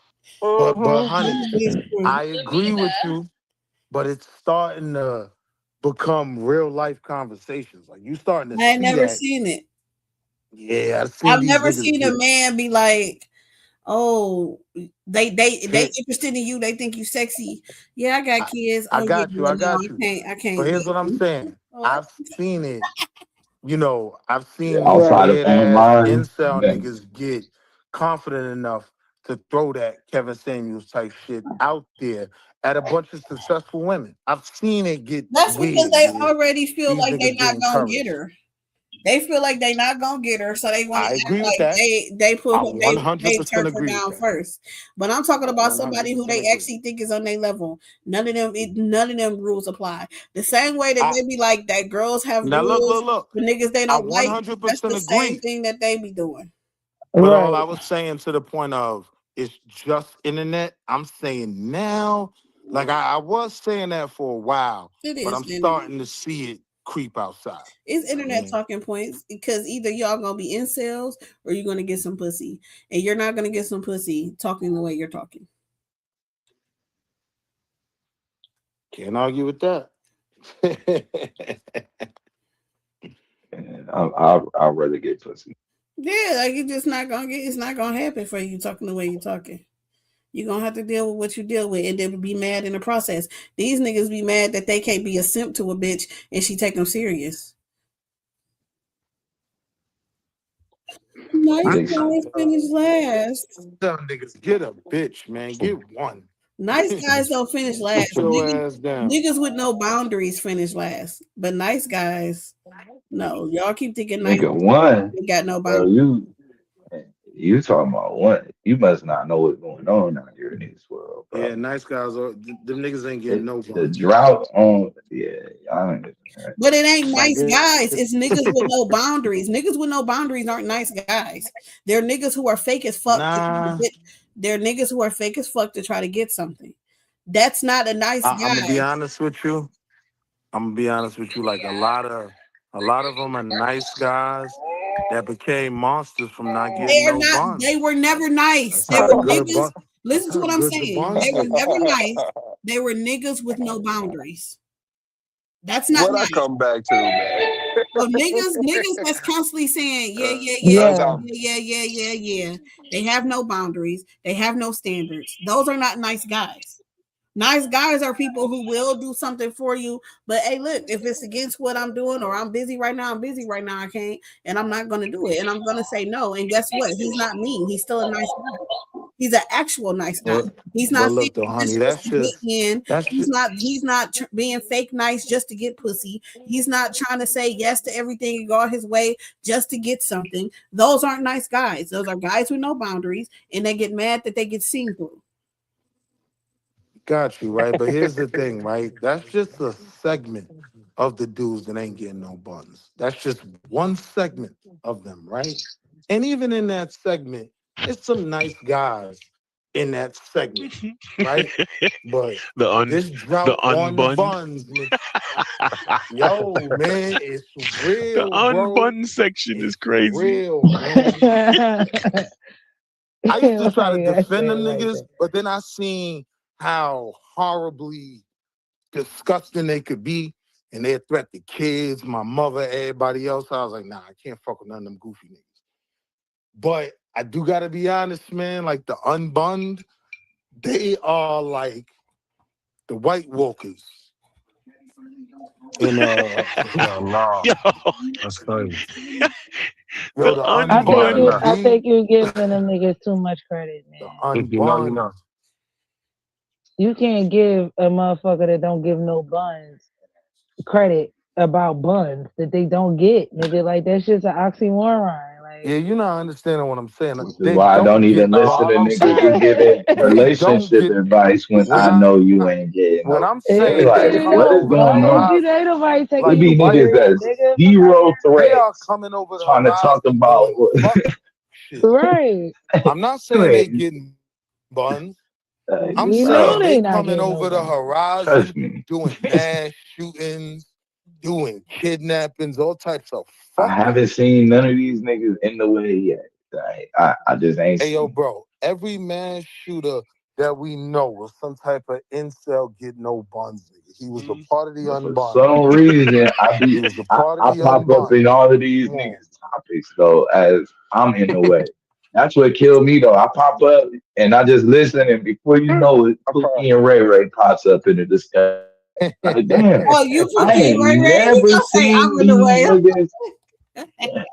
But honey, It's true. I agree with you, but it's starting to become real life conversations. Like you starting to I ain't see never that. seen it. Yeah, I've seen I've these never niggas seen a get man be like, "Oh, they hit. interested in you. They think you sexy. Yeah, I got kids. I Oh yeah, got you. well, I no, got you. I can't. But here's what I'm saying. What? I've seen it. You know, I've Yeah, seen these outside of weird ass online, incel man, niggas get confident enough to throw that Kevin Samuels type shit out there at a bunch of successful women. I've seen it get That's because weird they where already feel these like they're niggas get not gonna get encouraged. her. They feel like they're not gonna get her, so they want to I act agree with like that. they put I her, they 100% turned her agree with down that. first. But I'm talking about somebody who 100% they agree. actually think is on their level. None of them rules apply. The same way that I, they be like that girls have now look, rules look, look. for niggas they I don't like. That's 100% the same agree. thing that they be doing. But all I Right. was saying to the point of it's just internet. I'm saying now, like I was saying that for a while, It but is I'm the internet. starting to see it creep outside. It's You know what I internet mean? talking points because either y'all gonna be incels or you're gonna get some pussy, and you're not gonna get some pussy talking the way you're talking. Can't argue with that. and I'd rather get pussy. Yeah, like you're just not gonna get. It's not gonna happen for you talking the way you're talking. You're gonna have to deal with what you deal with, and then be mad in the process. These niggas be mad that they can't be a simp to a bitch and she take them serious. Nice They guys finish last. Some niggas get a bitch, man. Get one. Nice guys don't finish last. Sit your ass down. Niggas with no boundaries finish last, but nice guys, no. Y'all keep thinking nice nigga guys one, ain't got no bro. boundaries. You talking about one? You must not know what's going on out here in this world, bro. Yeah, nice guys are them niggas ain't getting no The fun. drought on, yeah, y'all ain't right. But it ain't Like nice guys. It's niggas with no boundaries. Niggas with no boundaries aren't nice guys. They're niggas who are fake as fuck. nah. They're niggas who are fake as fuck to try to get something. That's not a nice I'm gonna be guy. honest with you. I'm gonna be honest with you. Like a lot of them are nice guys that became monsters from not They getting are no not. bonds. They were never nice. That's They how were good a niggas. bond. That's Listen to how what I'm good the saying. bonds They were get. never nice. They were niggas with no boundaries. That's not What I nice. come back to, man. So niggas that's constantly saying, yeah, yeah, yeah, That's Yeah. how yeah, yeah, yeah, yeah. They have no boundaries. They have no standards. Those are not nice guys. Nice guys are people who will do something for you, but hey, look, if it's against what I'm doing or I'm busy right now, I'm busy right now, I can't, and I'm not gonna do it, and I'm gonna say no. And guess what? He's not mean. He's still a nice guy. He's an actual nice guy. But, He's but not saying look though, this honey, just to get in. that's He's just not. He's not being fake nice just to get pussy. He's not trying to say yes to everything and go his way just to get something. Those aren't nice guys. Those are guys with no boundaries, and they get mad that they get seen through. got you, right? But here's the thing, right? That's just a segment of the dudes that ain't getting no buns. That's just one segment of them, right? And even in that segment, it's some nice guys in that segment, right? But this The drought on the unbunned. buns, yo, man, it's The real, bro. unbunned section is It's crazy. real, man. I used to try Why to you gotta defend say them it like niggas, that? but then I seen how horribly disgusting they could be, and they threat the kids, my mother, everybody else. I was like, nah, I can't fuck with none of them goofy niggas. But I do gotta be honest, man. Like the unbunned, they are like the White Walkers. In no, Yo, that's crazy. yo, the the I think unbunned. unbunned, I B, think you're giving them niggas too much credit, the man. If you know, you unbunned. know. You can't give a motherfucker that don't give no buns credit about buns that they don't get, nigga. Like that's just an oxymoron. Yeah, you're not understanding what I'm saying. Which is They why I don't don't get even listen to I'm niggas saying who giving they don't relationship get advice when when I I know you ain't getting when no. I'm They be saying they like, ain't coming what is no over the going buns, on? you horizon, know, ain't nobody It taking like you be white niggas serious, that's nigga. zero they are threats coming over the trying to talk horizon about doing fuck shit. Right. I'm not saying they crazy. getting buns. I'm You know saying Bro, they they not coming getting no over the buns. horizon trust me. doing mass shootings, doing kidnappings, all types of I fuck haven't shit. seen none of these niggas in the way yet. I just ain't Hey yo, seen. bro, every mass shooter that we know was some type of incel get no buns. Nigga. He was a part of the But for unbun. some reason, He was a part of I the pop up unbun. in all of these Come on. niggas topics though as I'm in the way. That's what killed me though. I pop up and I just listen, and before you know it, Pookie and Ray Ray pops up in the discussion. Like, damn, Oh, you I Pookie and ain't Ray Ray? He never gonna say I'm seen in the these way. niggas.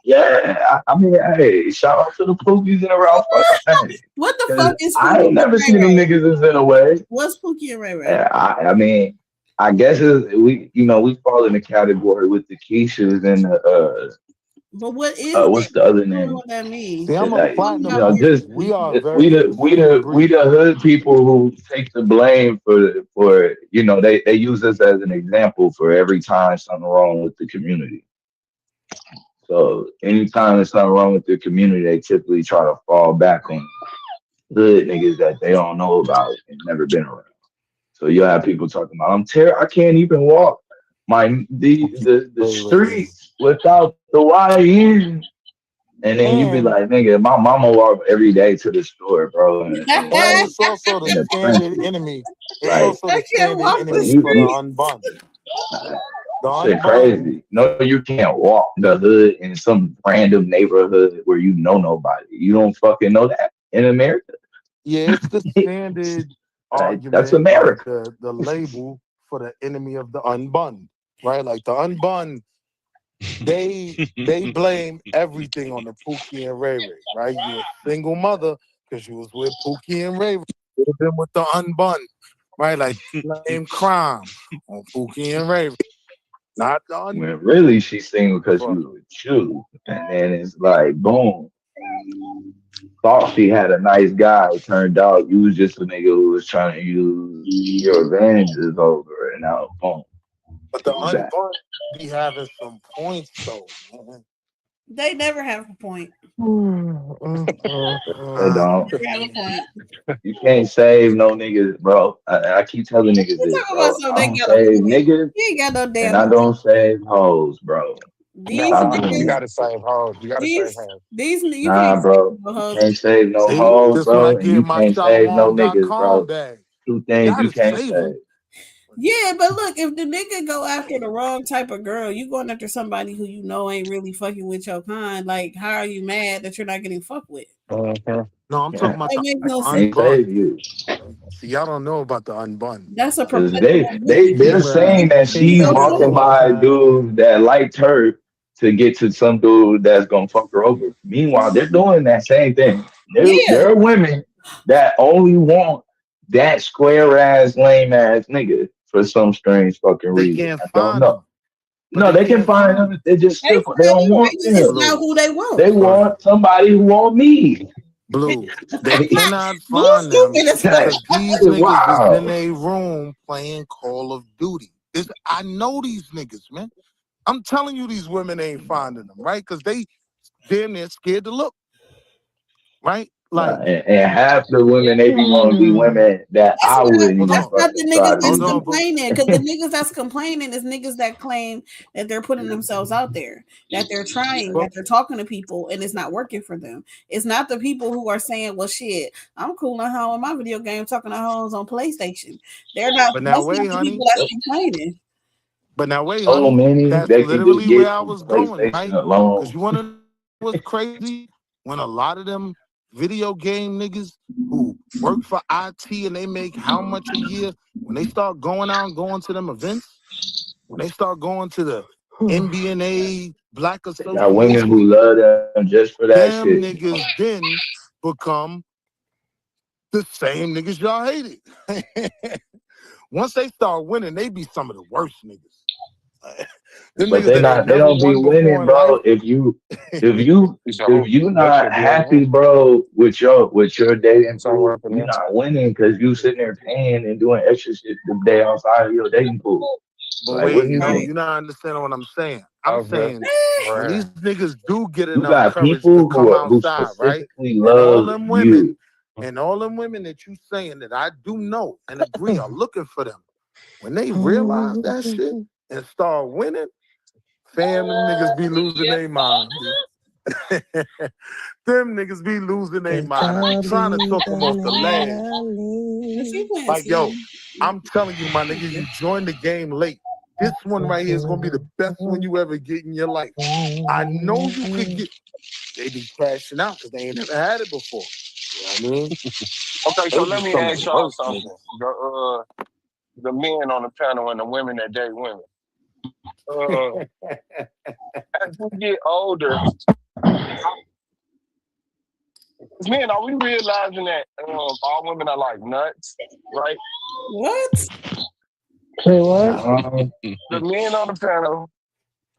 Yeah, I mean, hey, shout out to the Pookies and the Ralph. Hey, What the because fuck is I Pookie ain't and never Ray seen them Ray? niggas is in a way. What's Pookie and Ray Ray? I mean, I guess we fall in the category with the Keishas and the But what is what's that? the other I don't know name? what that means. See, I'm a Like, You you platinum have know, one Keisha. just We are a we very the we peculiar the we breed. the hood people who take the blame for you know they use us as an example for every time something wrong with the community. So anytime there's something wrong with the community, they typically try to fall back on hood niggas that they don't know about and never been around. So you'll have people talking about I can't even walk the Wait, wait, wait. streets without the YN. And then you be And like, nigga, my mama walk every day to the store, bro, and it's also the in the standard trenches. enemy. It's Like, also I the can't standard walk the when enemy for the street. unbun. uh, The shit unbun. crazy. No, you can't walk the hood in some random neighborhood where you know nobody. You don't fucking know that in America. Yeah, it's the standard Like, that's argument of America. the label for the enemy of the unbun, right? Like the unbun, they blame everything on the Pookie and Ray Ray, right? You a single mother because you was with Pookie and Ray Ray. Would have been with the unbun, right? Like blame crime on Pookie and Ray Ray, not the unbun. When really she's single because she Fuck. was with you. And then it's like, boom. Thought she had a nice guy. Turned out you was just a nigga who was trying to use your advantages over her. And now, boom, But the you back. unbun be having some points though, man. They never have a point. They don't. Never have a point. You can't save no niggas, bro. I keep telling niggas You this, talking about bro. something I they don't got a save point? niggas You ain't got no and damn I point. don't save hoes, bro. These Nah, you niggas, Um, gotta save hoes. You gotta save these hoes. you can't nah, say bro. no You hoes. can't save no See, hoes, this when I bro, and get you my can't save no niggas, shalom.com bro. bag. Two You things you gotta can't save save. them. Yeah, but look, if the nigga go after the wrong type of girl, you going after somebody who you know ain't really fucking with your kind. Like, how are you mad that you're not getting fucked with? Uh-huh. No, I'm talking Yeah, about That the makes I no sense. can't unbun. save you. See, y'all don't know about the unbun. That's a Cause perpetual loop. they're Where saying that they Makes she's no never walking sense. look by at dudes that liked her to get to some dude that's gonna fuck her over. Meanwhile, they're doing that same thing. Yeah, There are women that only want that square ass, lame ass nigga for some strange fucking they reason. can't I don't find know. them, but No, they they can can't find find them. them. They just they still they don't find want it. It's not them. Blue, who they want. They right? want somebody who want me. Blue. They cannot Blue find them stupid as fuck. That because these is niggas is in wild. a room playing Call of Duty. I know these niggas, man. I'm telling you, these women ain't finding them, right? Because they damn near scared to look, right? Like, And half the women they be want to be women that I wouldn't hold even That's on, not fucking the try niggas to that's hold be on, but complaining. Because the niggas that's complaining is niggas that claim that they're putting themselves out there, that they're trying, but that they're talking to people, and it's not working for them. It's not the people who are saying, "Well, shit, I'm cool at home in my video game talking to hoes on PlayStation." They're not. but now That's not wait, the people honey. that's yep. complaining. But now wait, So honey. many That's they can just literally where get I from was going, PlayStation right? Because alone. you want to know what's crazy? When a lot of them video game niggas who work for IT and they make how much a year, when they start going out and going to them events, when they start going to the MBNA Black They got women Association, who love them just for that them shit. You know? niggas then become the same niggas y'all hated. Once they start winning, they be some of the worst niggas. Them But niggas that ain't they never don't be won before winning, in life. bro. If you It's a whole not production being happy, won. bro, with your dating Somewhere pool, up in you're there. not winning because you sitting there paying and doing extra shit the day outside of your dating pool. But Like, what wait, are you no, doing? Right. you're not understanding what I'm saying. I'm Okay. saying when Right. these niggas do get You enough got courage to people come who outside, right? specifically And all love them you. women, that you saying that I do know and agree are looking for them. When they realize that shit and start winning, fam, them niggas be losing their mind. Them niggas be losing their mind. I be trying to talk them off the ledge. And she playing Like, yo, Sia. I'm telling you, my nigga, you joined the game late. This one right here is gonna be the best one you ever get in your life. I know you could get. They be crashing out because they ain't never had it before. You know what I mean? Okay, so They let be me some of ask the y'all worst something. niggas. The men on the panel and the women that date women. Uh, as we get older, as men, are we realizing that all women are like nuts, right? What? Say what? The men on the panel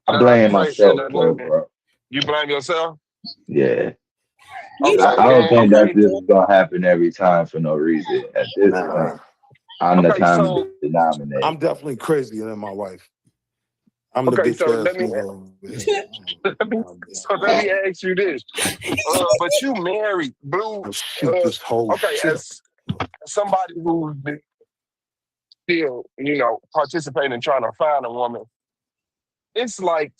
I that I blame date and myself the though, women. bro. You blame yourself? Yeah. You Okay, I don't know, and think that okay, this is gonna happen every time for no reason. At this Nah, point, I'm the okay, common so denominator. I'm definitely crazier than my wife. I'm the okay, bitch so ass nigga over here. let me ask you this. But you married, Blue. I'll shoot this whole Okay, shit up. as somebody who's been still, participating in trying to find a woman, it's like,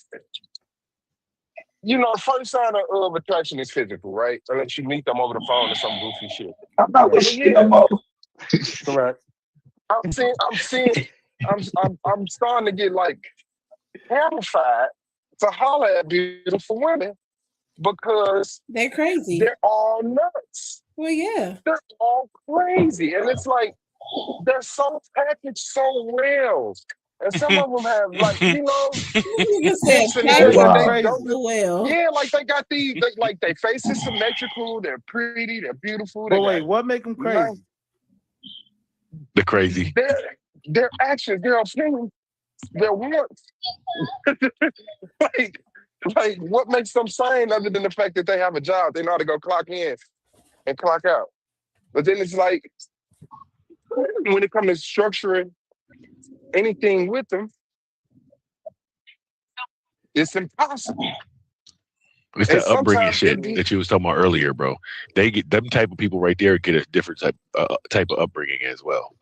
the first sign of attraction is physical, right? Unless you meet them over the phone or some goofy shit. I'm not with Correct. But shit yeah, no more. Correct. I'm starting to get like terrified to holler at beautiful women because they're crazy. they're all nuts. Well, yeah. They're all crazy. And it's like, they're so packaged so well. And some of them have This nigga said this and What that, package but makes them they Wow. don't. crazy? well. Yeah, like they got their face is symmetrical. They're pretty. They're beautiful. They But got wait, what make them nice. crazy? The crazy. Their actions, their opinions, their wants. like, what makes them sane other than the fact that they have a job? They know how to go clock in and clock out. But then it's like when it comes to structuring anything with them, it's impossible. It's And the upbringing sometimes shit that you was talking about earlier, bro. They get them type of people right there get a different type of upbringing as well,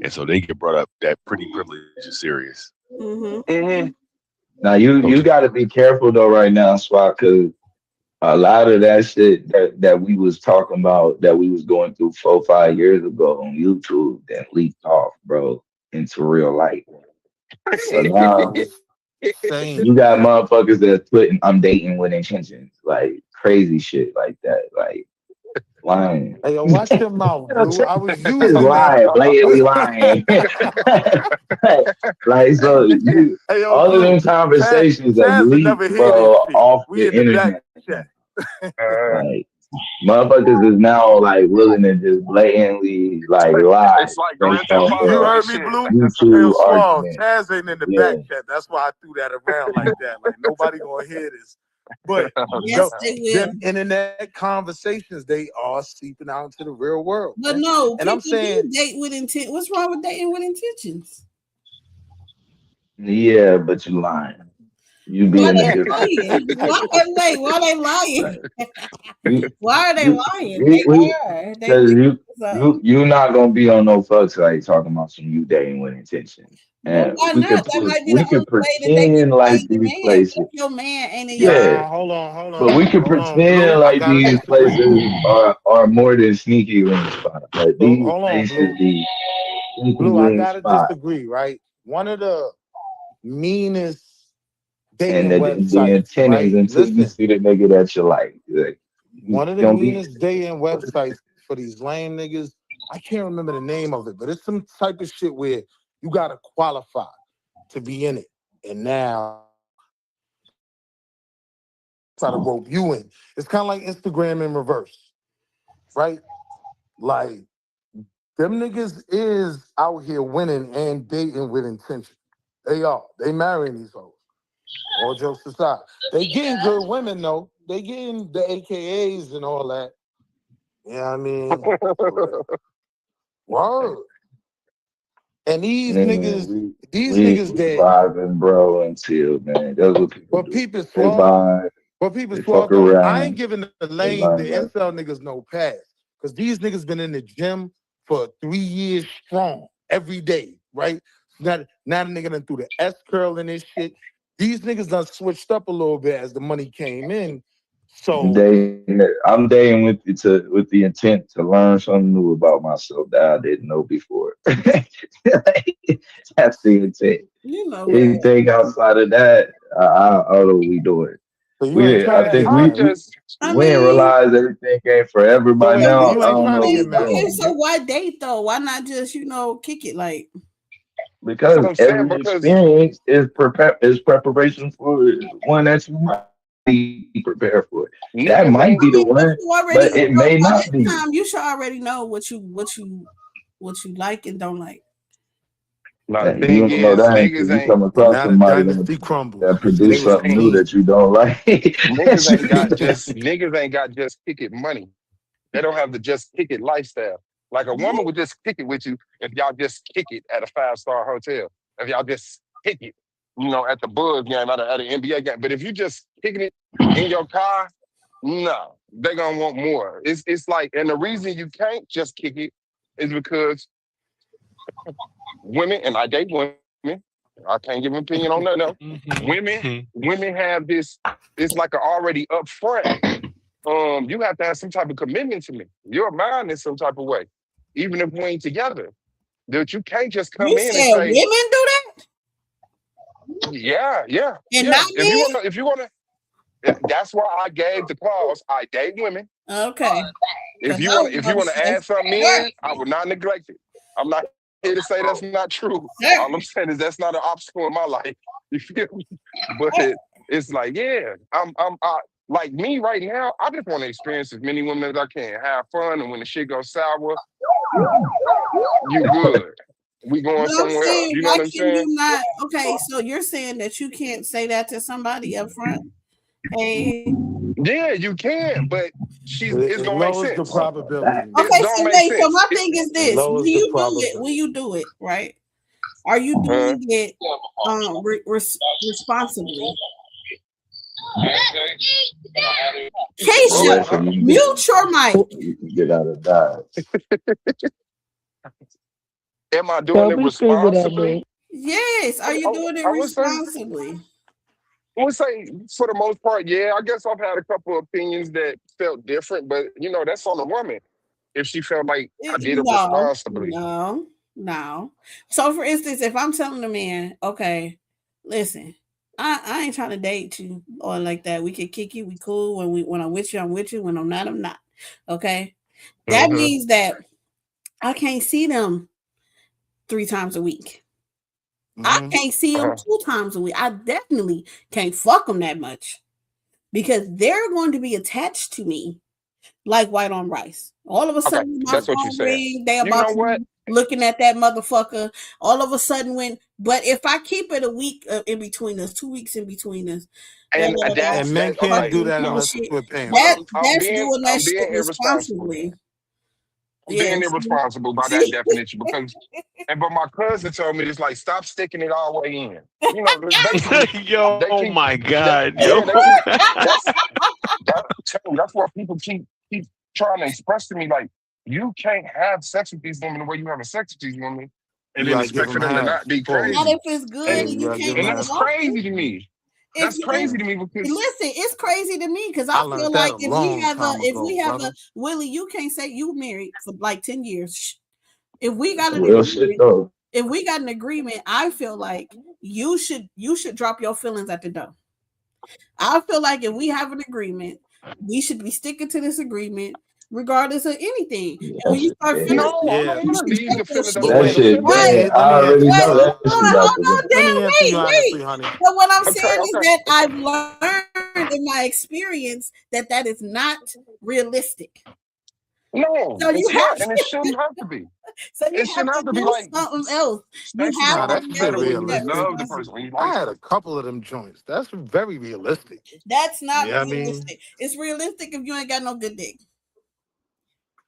and so they get brought up that pretty privilege is serious. Mm-hmm. Now you got to be careful though right now, Swat, because a lot of that shit that we was talking about that we was going through 4 5 years ago on YouTube that leaked off, bro, into real life. So now I'm saying. you got motherfuckers that's putting I'm dating with intentions, like crazy shit like that, like lying. Hey, yo, watch your mouth, Blue. I was Just using that. lying, blatantly lying. Like so you Hey, yo, all of Blue. them conversations that Chaz would never leak, hear bro, this shit. off We the in the back internet. chat. Like motherfuckers is now like willing to just blatantly like lie It's like Grand based Theft off You Auto of and heard me, shit. Blue? Hey, yo, YouTube Swall, argument. Chaz ain't in the Yeah. back chat. That's why I threw that around like that. Like, nobody gonna hear this. But, Yes, yo, they will. them internet conversations, they are seeping out into the real world. But Man. no, And I'm people saying, do date with intent. What's wrong with dating with intentions? Yeah, but you lying. You Why being a they different lying? type Why of wait? Why they lying? like, you, Why are they you, lying? we, They are. They because make you, so. you not gonna be on no fuck site talking about some you dating with intentions. Well, And why not? That might be the we only could way that they pretend can like find your these man. places, If your man ain't in your yeah. nah, hold on, But we could hold on, Blue. pretend I like gotta these disagree. places are more than sneaky link spots. Like But these hold on, places Blue. be sneaky Blue, I link gotta spots. disagree, right? One of the meanest And dating the websites, intent is right? until you Listen, see the nigga that you like. Like you one of the gonna be meanest dating websites for these lame niggas, I can't remember the name of it, but it's some type of shit where you gotta qualify to be in it. And now try to rope you in. It's kind of like Instagram in reverse, right? Like them niggas is out here winning and dating with intention. They are. They marrying these hoes. All jokes aside. They getting good women though. They getting the AKAs and all that. Yeah, I mean, word. And these niggas, we that vibing, bro, until man. That's what people but do. people They swallow. vibe. But people They swallow fuck though. I around. ain't giving the They lame, the learn that. incel niggas no pass. Because these niggas been in the gym for 3 years strong every day, right? Now the nigga done threw the S curl in this shit. These niggas done switched up a little bit as the money came in. So I'm dating with the intent to learn something new about myself that I didn't know before. That's the intent. You know what? Anything outside of that, I don't know what we doing. so you ain't trying I to think get I married. just I we ain't mean, realize everything ain't forever So by wait, now. you I ain't don't trying know to what get we married. okay, doing. so why date though? Why not just kick it like? that's Because what I'm saying every because experience is preparation for one that you might be prepared for. That niggas might ain't I be the mean, but one, you already, but it may by not this be. time, you should already know what you like and don't like. now the And you thing don't know is that until niggas you ain't come And across now the somebody dynasty crumbles. that produce Niggas something new ain't. that you don't like. niggas ain't got just kick it money. They don't have the just kick it lifestyle. Like a woman would just kick it with you if y'all just kick it at a 5-star hotel. If y'all just kick it, at the Bulls game, at an NBA game. But if you just kicking it in your car, no, they're gonna want more. It's like, and the reason you can't just kick it is because women, and I date women, I can't give an opinion on nothing else. Women have this, it's like a already upfront. You have to have some type of commitment to me. You're mine in some type of way, even if we ain't together. That you can't just You come in and said women say, do that yeah, yeah, and yeah. not men. If you wanna, that's why I gave the clause. I date women. Okay, If because you I wanna, was if you about to wanna say, add something in, I would not neglect it. I'm not here to say that's not true. All I'm saying is that's not an obstacle in my life. You feel me? But it's like, yeah, like me right now. I just want to experience as many women as I can, have fun, and when the shit goes sour, you good. We going but I'm somewhere else. saying, You know why what I'm can saying? you not? Okay, so you're saying that you can't say that to somebody up front. Hey, Yeah, you can, but it's It gonna make lowers the sense. probability. It's okay, gonna so make wait. So sense. my thing is It this: lowers the probability. Will you do it? Right? Are you Uh, doing it responsibly? So Keisha, that so mute your mic. you can get out of Dodge. am I doing Don't it be screaming at me. responsibly? Yes, are you doing it I would say. responsibly? I would say for the most part, yeah. I guess I've had a couple opinions that felt different, but that's on the woman. If she felt like I did it No, responsibly. no. So, for instance, if I'm telling a man, okay, listen, I ain't trying to date you or like that. We can kick you. We cool. When I'm with you, I'm with you. When I'm not, I'm not. Okay. That Mm-hmm. means that I can't see them 3 times a week. I Mhm. can't see them 2 times a week. I definitely can't fuck them that much because they're going to be attached to me like white on rice. All of a Okay, sudden, my that's what you're phone saying. ring. They You about know to what? be looking at that motherfucker. All of a sudden, but if I keep it a week in between us, 2 weeks in between us, And And men can't okay. do that No, unless we're paying but for it. that's doing that I'm shit being irresponsible. responsibly. I'm being Yes. irresponsible by that See? definition because, but my cousin told me it's like stop sticking it all the way in. Basically, they Yo, keep, my they, God, yo. yeah, they keep. That's that's what people keep trying to express to me. Like you can't have sex with these women the way you have sex with these women, and You then gotta give expect for them them to half not be fully. Not crazy. if it's Yeah, good And and you you gotta give can't them get and half. that's along. crazy to me. If That's you crazy to me because listen, it's crazy to me because I I learned feel that like a long time ago, brother. Willie, you can't say you married for like 10 years. If we got That's an real shit agreement, though. I feel like you should drop your feelings at the door. I feel like if we have an agreement, we should be sticking to this agreement regardless of anything. And when That you shit start dead. feeling, no, I Yeah, don't you want to should leave take the your feelings at shit. the That door. The shit feelings Right. dead. Let I me already answer you Wait, know that honestly. shit hold about to on, Let me answer you damn, honestly, wait. honey. But what I'm okay, saying is okay. that I've learned in my experience that is not realistic. No, So you it's have not, and it shouldn't have to be. So you It shouldn't have have to to be do like something else. You sexual have Nah, to or that's be shit able better to when do you that realistic. love the responsibility. person, when you I like had them. a couple of them joints. That's very realistic. That's not Yeah, I mean, realistic. It's realistic if you ain't got no good dick.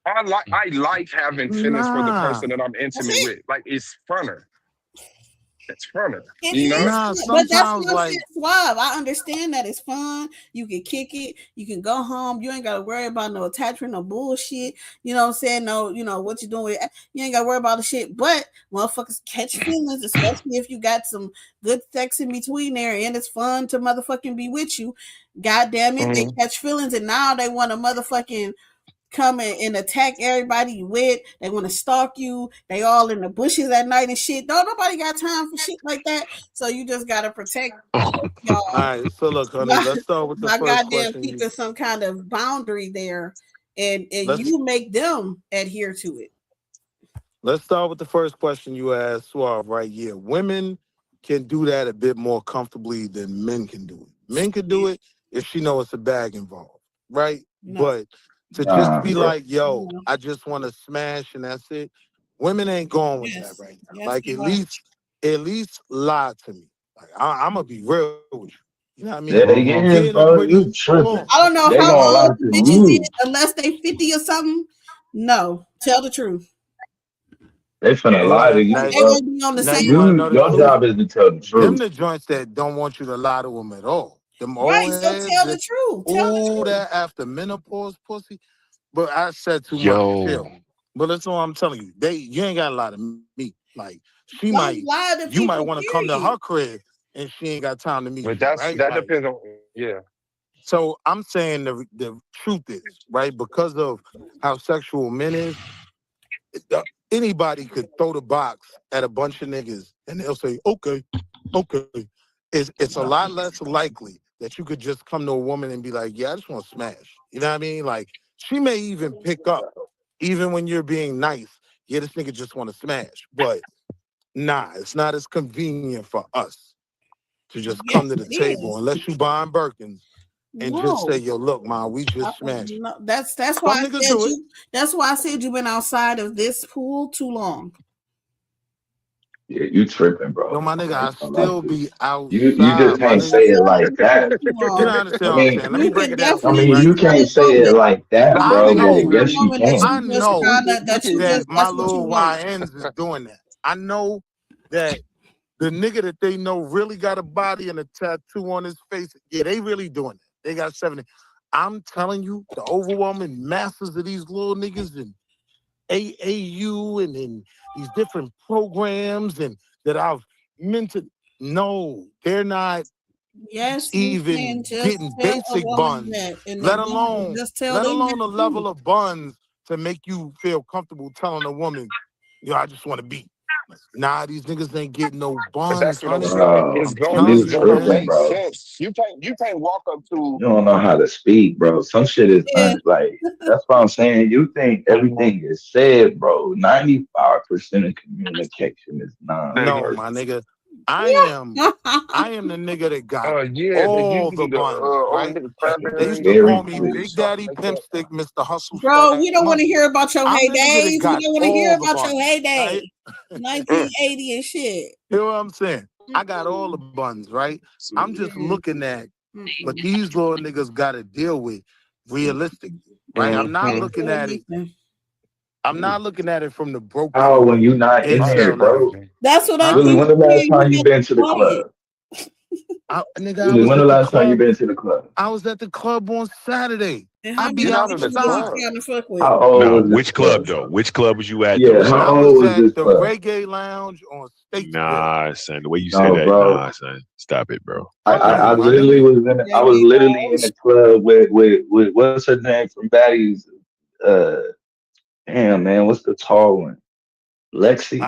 I like having feelings for the nah, person that I'm That's intimate it. with. Like it's funner. It's funner. It You know? is, nah. but that's Sometimes what I'm saying, like, Suave. I understand that it's fun. You can kick it. You can go home. You ain't got to worry about no attachment, no bullshit. You know what I'm saying? No, you know what you doing with. You ain't got to worry about the shit. But motherfuckers catch feelings, especially if you got some good sex in between there, and it's fun to motherfucking be with you. God damn it, they Mhm. catch feelings, and now they want to motherfucking come and attack everybody you with. They want to stalk you. They all in the bushes at night and shit. Don't nobody got time for shit like that. So you just gotta protect all y'all right. So look, honey, by, let's start with the by first goddamn question. keeping some kind of boundary there, and Let's you make them adhere to it. let's start with the first question you asked, Suave. Right? Yeah, women can do that a bit more comfortably than men can do it. Men can do it if she know it's a bag involved, right? No, But to just Nah, be bro. like, yo, no. I just want to smash and that's it. Women ain't going with that Yes, right now. yes, Like they are. at least lie to me. Like I'm gonna be real with you. You know what I mean? Say Mhm. again, Getting a bro. You pretty hold tripping. on. I don't know They how gonna lie old to the bitches is you. unless they 50 or something. No, tell the truth. They finna You lie to wanna you, now, They bro. gonna be on the now same you wanna You, know the your truth? job is to tell the Them truth. the joints that don't want you to lie to them at all. Them right. old So heads tell the that truth. Tell the ooh truth. that after menopause pussy. But I said too much. Yo, Chill. But that's all I'm telling you. You ain't got a lot of me. Like Don't lie to you might people, want to come to period. her crib and she ain't got time to meet But you, right? that Like depends on, yeah. so I'm saying the truth is, right? Because of how sexual men is, anybody could throw the box at a bunch of niggas and they'll say, okay, okay. It's a lot less likely that you could just come to a woman and be like, yeah, I just want to smash. You know what I mean? Like she may even pick up, even when you're being nice. Yeah, this nigga just want to smash. But nah, it's not as convenient for us to just Yes, come to the it table is. unless you buying Birkins and just say, No. yo, look, man, we just smashed. No, that's why Some I niggas said do it. you. That's why I said you've been outside of this pool too long. Yeah, you tripping, Yo, bro. my nigga, I I ain't gonna lie still to you. be You just outside, my can't You've been say nigga. it outside of like this pool that. too You long. don't understand I what I'm mean, saying. Let me You break can it down for you, definitely you right? tell can't this say it woman. like that, You I can bro. But tell know, this yes, you woman that can. I you just know trying to that you that just my that's what you little want. YNs is doing that. I know that the nigga that they know really got a body and a tattoo on his face, yeah, they really doing it. They got 70. I'm telling you, the overwhelming masses of these little niggas in AAU and in these different programs and that I've mentored, no, they're not Yes, you can even just getting tell a basic woman buns, that, and the let woman will alone just tell let them alone that a too. level of buns to make you feel comfortable telling a woman, yo, I just want to beat. Nah, these niggas ain't getting no But buns, that's what I'm honey. saying. Bro, It's I'm going you telling it's you, gonna tripping, man. make bro. sense. You can't walk up to You don't know how to speak, bro. Some shit is Yeah. like that's what I'm saying. You think everything is said, bro. 95% of communication is No, non-verbal. my nigga. I am the nigga that got yeah, they all the usually the buns, old right? nigga They That's used to cranberries very call and me true. Big stuff Daddy like Pimp that. Stick, Mr. Hustle Bro, Stat we don't want to Monkey. hear about your I'm the nigga that heydays. We got don't want to hear all the about your buns, heyday. right? 1980 and shit. You know what I'm saying? I got all the Mm-mm. buns, right? I'm just Mm-mm. looking at what Mm-mm. these little niggas got to deal with realistically, right? I'm not Mm-hmm. looking at it. I'm not looking at it from the broke How shit when you not in My there, incel bro? niggas, apology. That's what I'm huh? Really, when just the last saying. time You you got to been to be the quiet. club? Nigga, I Really, was when the at the last time you club. been to the club? I was at the club on Saturday. And I how be many Get out of the bitches was you outside. club. trying to fuck with? How old nah. was this Which club club, though? bro? Which club was you at though, Yeah, how I son? old was was at this the club? Reggae Lounge on Statesville. Nah, son. The way you said No, that, bro. nah, son. Stop it, bro. Word, I my literally nigga. I was Reggae literally in lounge. the club with what's her name from Baddies? Uh, damn man, what's the tall one? I, Lexi,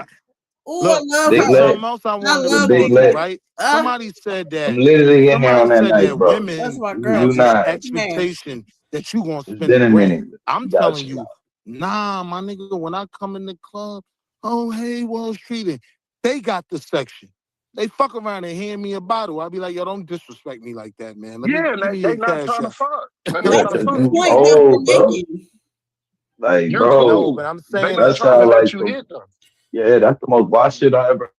Oh, I look, love Big that's her. Lex, something else I I wanted to with love Big report to you, Big Lex. Legs. right? Somebody said I'm that. literally in there on Somebody that said night, that bro. That's women my You girl. have this not. She smashed. expectation that you gonna It's spend a been a grand. minute. I'm You gotta telling chill you, out. nah, my nigga. When I come in the club, oh hey, Wall Street, they got the section. They fuck around and hand me a bottle. I'll be like, yo, don't disrespect me like that, man. Let me Yeah, give me they your not cash trying to out. fuck. They're not Yeah, That's trying to cause fuck the with you you. point that we're old, bro. making. Like, You're I know, bro, but cool. I'm They saying just is that's trying how to like let like you hit them. yeah, that's the most wild shit I ever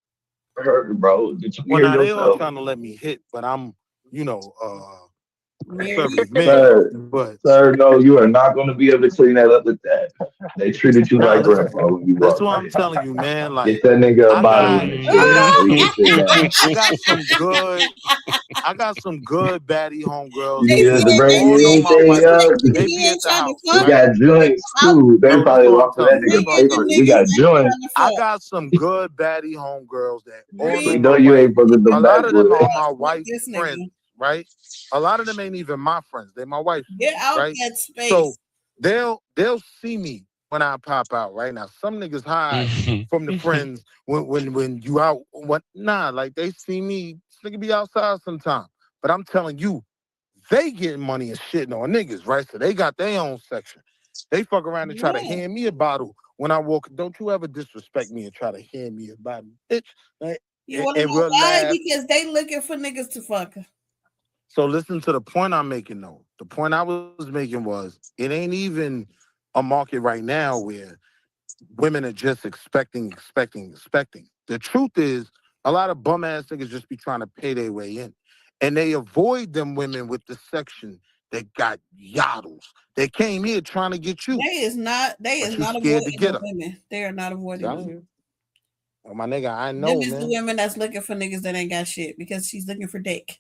heard, bro. Did you well hear now they all yourself? trying to let me hit, but I'm, you know, Married. conservative man. Sir, But sir, no, you are not gonna be able to clean that up with that. They treated you now like listen, grandpa when you this is walked what right I'm in. telling you, man. Get Like that nigga a I bottle got and a I chair got so he can some sit down. I got some good baddie homegirls You They that need us to said, bring all know my anything wife. up. They he be at ain't the trying to house, We fuck. right? got joints Out. too. They No, this is probably what I'm walk for that telling you. This is nigga what I'm Bring the telling papers. you. We niggas got that ain't joints. trying to I fuck. got some good baddie homegirls that all We know Bring know my you wife. ain't fucking the A lot of them backwood. are fuck my wife's this friends, nigga. right? A lot of them ain't even my friends. They my wife's Get friends, out right? that So space. they'll see me when I pop out, right? Now some niggas hide from the friends when you out. What nah, like they see me, this nigga be outside sometime. But I'm telling you, they getting money and shitting on niggas, right? So they got their own section. They fuck around and try to Yeah. hand me a bottle when I walk. Don't you ever disrespect me and try to hand me a bottle, bitch. Like, You want to and know we'll why? laugh. Because they looking for niggas to fuck. So listen to the point I'm making though. The point I was making was it ain't even a market right now where women are just expecting. The truth is, a lot of bum ass niggas just be trying to pay their way in, and they avoid them women with the section that got yaddles. They came here trying to get you, They is not but you scared to avoiding get the them. women. They are not avoiding Telling them. you, oh, my nigga, I Them know, is the man. women that's looking for niggas that ain't got shit because she's looking for dick.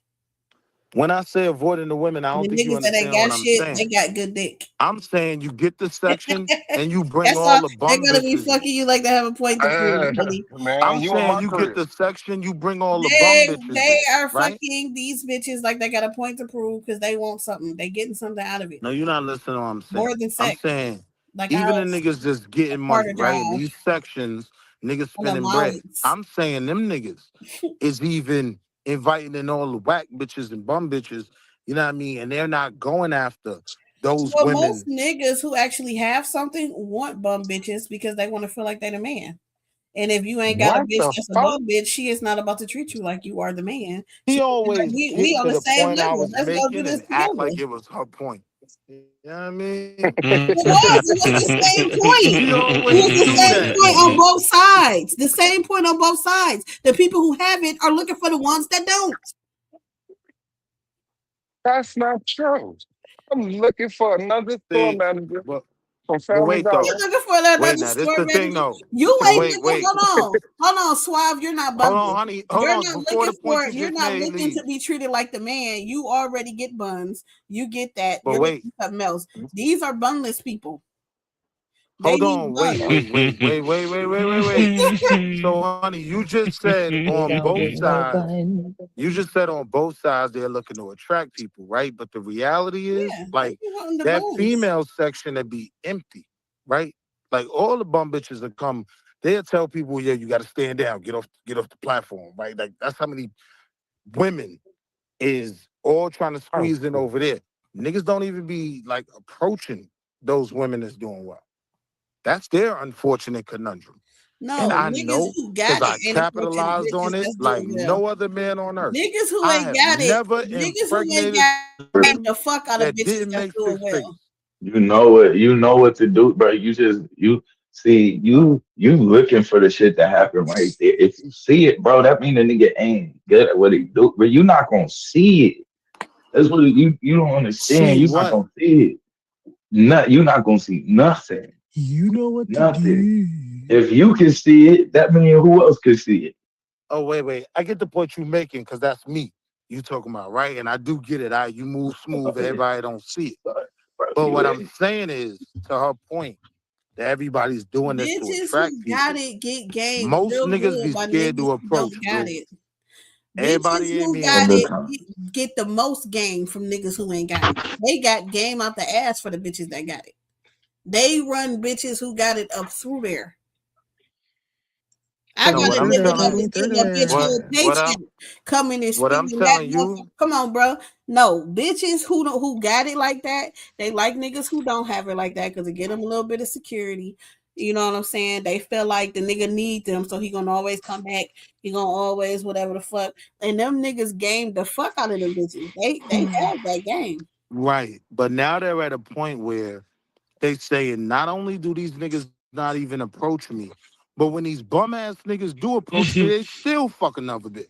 When I say avoiding the women, I And the don't think you niggas that ain't understand what got I'm shit, they saying. got good dick. I'm saying you get the section and you bring That's all all the they're bum gonna be bitches in. fucking you like they have a point to prove, buddy. Man, I'm you in saying my you get career. the section, you bring all the bum They bitches they in, are right? fucking these bitches like they got a point to prove because they want something. They getting something out of it. No, you're not listening to what I'm More saying. than I'm sex. saying Like even the ours, niggas just a getting money, Carter right? In drive these sections, niggas and a spending bread. Molly's. I'm saying them niggas is even inviting in all the whack bitches and bum bitches, you know what I mean? And they're not going after those Well, most women. niggas who actually have something want bum bitches because they want to feel like they're the man. And if you ain't got a What bitch the that's a fuck? bum bitch, she is not about to treat you like you are the man. He She like, always we get on to the the same point I level. was Let's go do making this and act together. like it was her point. You know what I mean? It was the same point. He It was always the do same that. point on both sides. The same point on both sides. The people who have it are looking for the ones that don't. That's not true. I'm looking for another store See, manager but from but Family wait You though. Dollar. looking for Wait another now, this store the thing manager? though. You Cause ain't wait, looking. wait. Hold on, Suave. You're not bumping. Hold You're on. not Before looking the point for. you You're just not made looking to leave. be treated like the man. You already get buns. You get that. But You're looking wait, for something else. These are bunless people. They hold need on. buns. So honey, you just said They on don't both get no sides. bun. You just said on both sides they're looking to attract people, right? But the reality is, Yeah, they like be wanting the that buns. female section to be empty, right? Like all the bum bitches that come, they'll tell people, yeah, you got to stand down, get off the platform, right? Like that's how many women is all trying to Oh, squeeze in over there. Niggas don't even be like approaching those women that's doing well. That's their unfortunate conundrum. And No, I niggas know who because got it I ain't approaching capitalized bitches on it that's like doing well. no other man on earth. Niggas who I ain't have got it, never niggas who ain't impregnated got a it, person the fuck out of that bitches didn't that's make doing six well. figures. You know what to do, bro. You just you see you looking for the shit to happen right there. If you see it, bro, that mean the nigga ain't good at what he do. But you not gonna see it. That's what you don't See understand. You're not what? gonna see it. You're not gonna see nothing. You know what to Nothing. do. If you can see it, that means who else can see it? Oh, wait. I get the point you making because that's me. You talking about, right? And I do get it. You move smooth, everybody don't see it. Bro, But you what I'm ain't. saying is, to her point, that everybody's doing this to Bitches attract who got people. it get game Most real niggas good be by scared niggas to who don't approach, got bro. it. Bitches Everybody ain't who me All on got the that. it time. get the most game from niggas who ain't got it. They got game out the ass for the bitches that got it. They run bitches who got it up through there. I So got what a I'm nigga that telling was you, getting a bitch what whole what I'm paycheck coming and what I'm spending that telling you, motherfucker. Come on, bro. No, bitches who got it like that, they like niggas who don't have it like that because it get them a little bit of security. You know what I'm saying? They feel like the nigga need them, so he gonna always come back. He gonna always whatever the fuck. And them niggas game the fuck out of them bitches. They have that game. right? But now they're at a point where they saying not only do these niggas not even approach me, but when these bum ass niggas do approach me, they still fuck another bitch.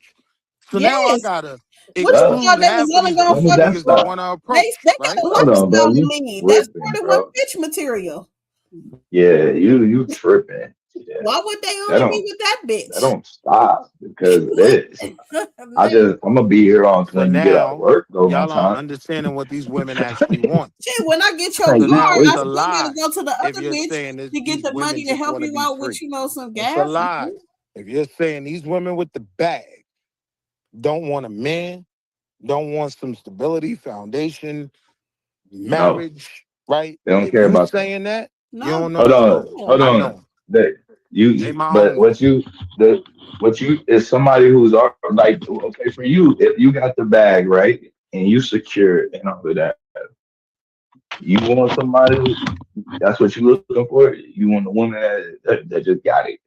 So now I Yes. gotta What you Well, thought exclude they half was of only these gonna when pussy did fuck that niggas that start? wanna they approach, got right? a Hold on, bro. lifestyle to You lead. That's tripping, 41 bro. bitch material. Yeah, you tripping. Yeah, Why would they that only be don't with that that bitch? don't stop because of this. Man, I'm gonna be here on So when you get out of now work, though, my y'all aren't time. understanding what these women actually want. shit, when I get your Like So you now card, it's I a tweaking. still gotta lie go to the if other you're bitch saying this, to get these the women money to just help want to you be out with, free. some It's a gas. lie. If you're saying these women with the bag don't want a man, don't want some stability, foundation, No, marriage, right? they don't If care you about that. saying that, you No, don't know Hold these on, women. hold I no. know on. 'em. That They my but homegirls. what you is somebody who's like okay for you. If you got the bag right and you secure it and all of that, you want somebody. That's what you looking for. You want a woman that just got it.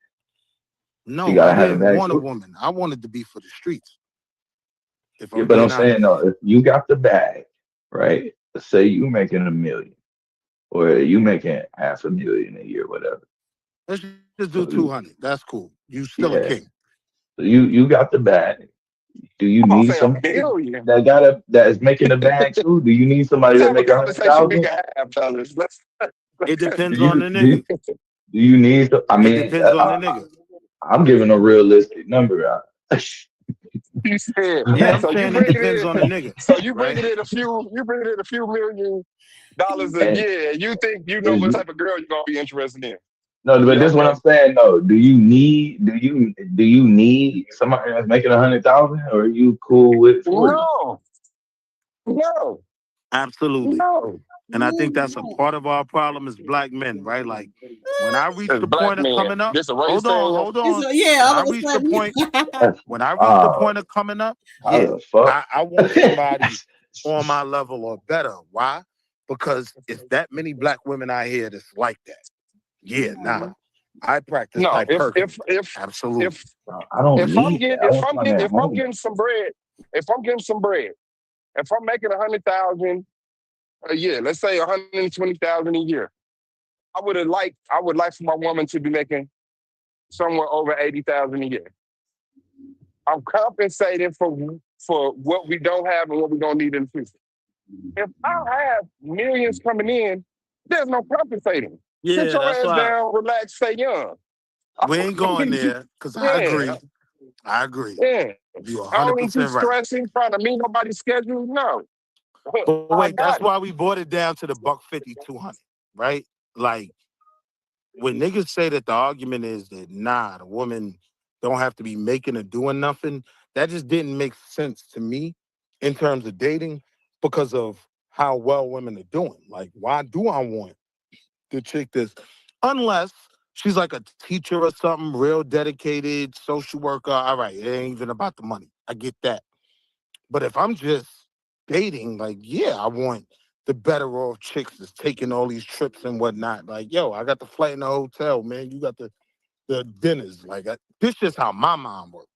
She No, I gotta have the didn't bag want a too. woman. I wanted to be for the streets, if Yeah, I'm but I'm being saying honest. no. If you got the bag, right? Let's say you making $1 million or you making $500,000 a year, whatever. Let's just do So 200. That's cool. You still a yeah, king. so you got the bag. Do you I'm gonna need say a somebody billion. that is making the bag too? Do you need somebody Let's that have a make a hundred conversation we thousand? can have, fellas. Let's It Do depends on you the do, nigga. do you need? I It mean, depends on the nigga. I'm giving a realistic number out. you said. Yeah, I'm So you saying it bring it depends in. on the nigga, So you bring right? it in a few $1 million a And year. You think you know is what you type of girl you're gonna be interested in? no, but Yeah, this is what okay. I'm saying though. Do you need somebody that's making 100,000, or are you cool with 40? No, no, Absolutely. no. And I think that's a No. part of our problem as black men, right? Like when I reach As the black point of men, coming up, this a race thing. hold on. Yeah, When all I of a reach the sudden. point, That's when I reach the wow. point of coming up, How yeah, the fuck? I want somebody on my level or better. Why? Because it's that many black women out here that's like that. Yeah, nah. I practice No, hypergamy. Absolutely. I don't if I'm need that. getting I don't find that if I'm home. getting some bread, if I'm getting some bread, if I'm making 100,000 a year, let's say 120,000 a year, I would like for my woman to be making somewhere over 80,000 a year. I'm compensating for what we don't have and what we don't need in the future. If I have millions coming in, there's no compensating. Sit Yeah, your that's ass why down, relax, stay young. I we ain't don't going need you. there because I Yeah, agree. I agree. yeah. You're I don't need you 100% right. stressing, trying to meet nobody's schedule. No, But I wait, that's got it. why we brought it down to the buck 50, 200, right? Like when niggas say that the argument is that nah, the woman don't have to be making or doing nothing, that just didn't make sense to me in terms of dating because of how well women are doing. Like, why do I want the chick that's unless she's like a teacher or something, real dedicated social worker. All right, it ain't even about the money. I get that. But if I'm just dating, like, yeah, I want the better off chicks that's taking all these trips and whatnot. Like, yo, I got the flight in the hotel, man. You got the dinners. Like, this is how my mom works.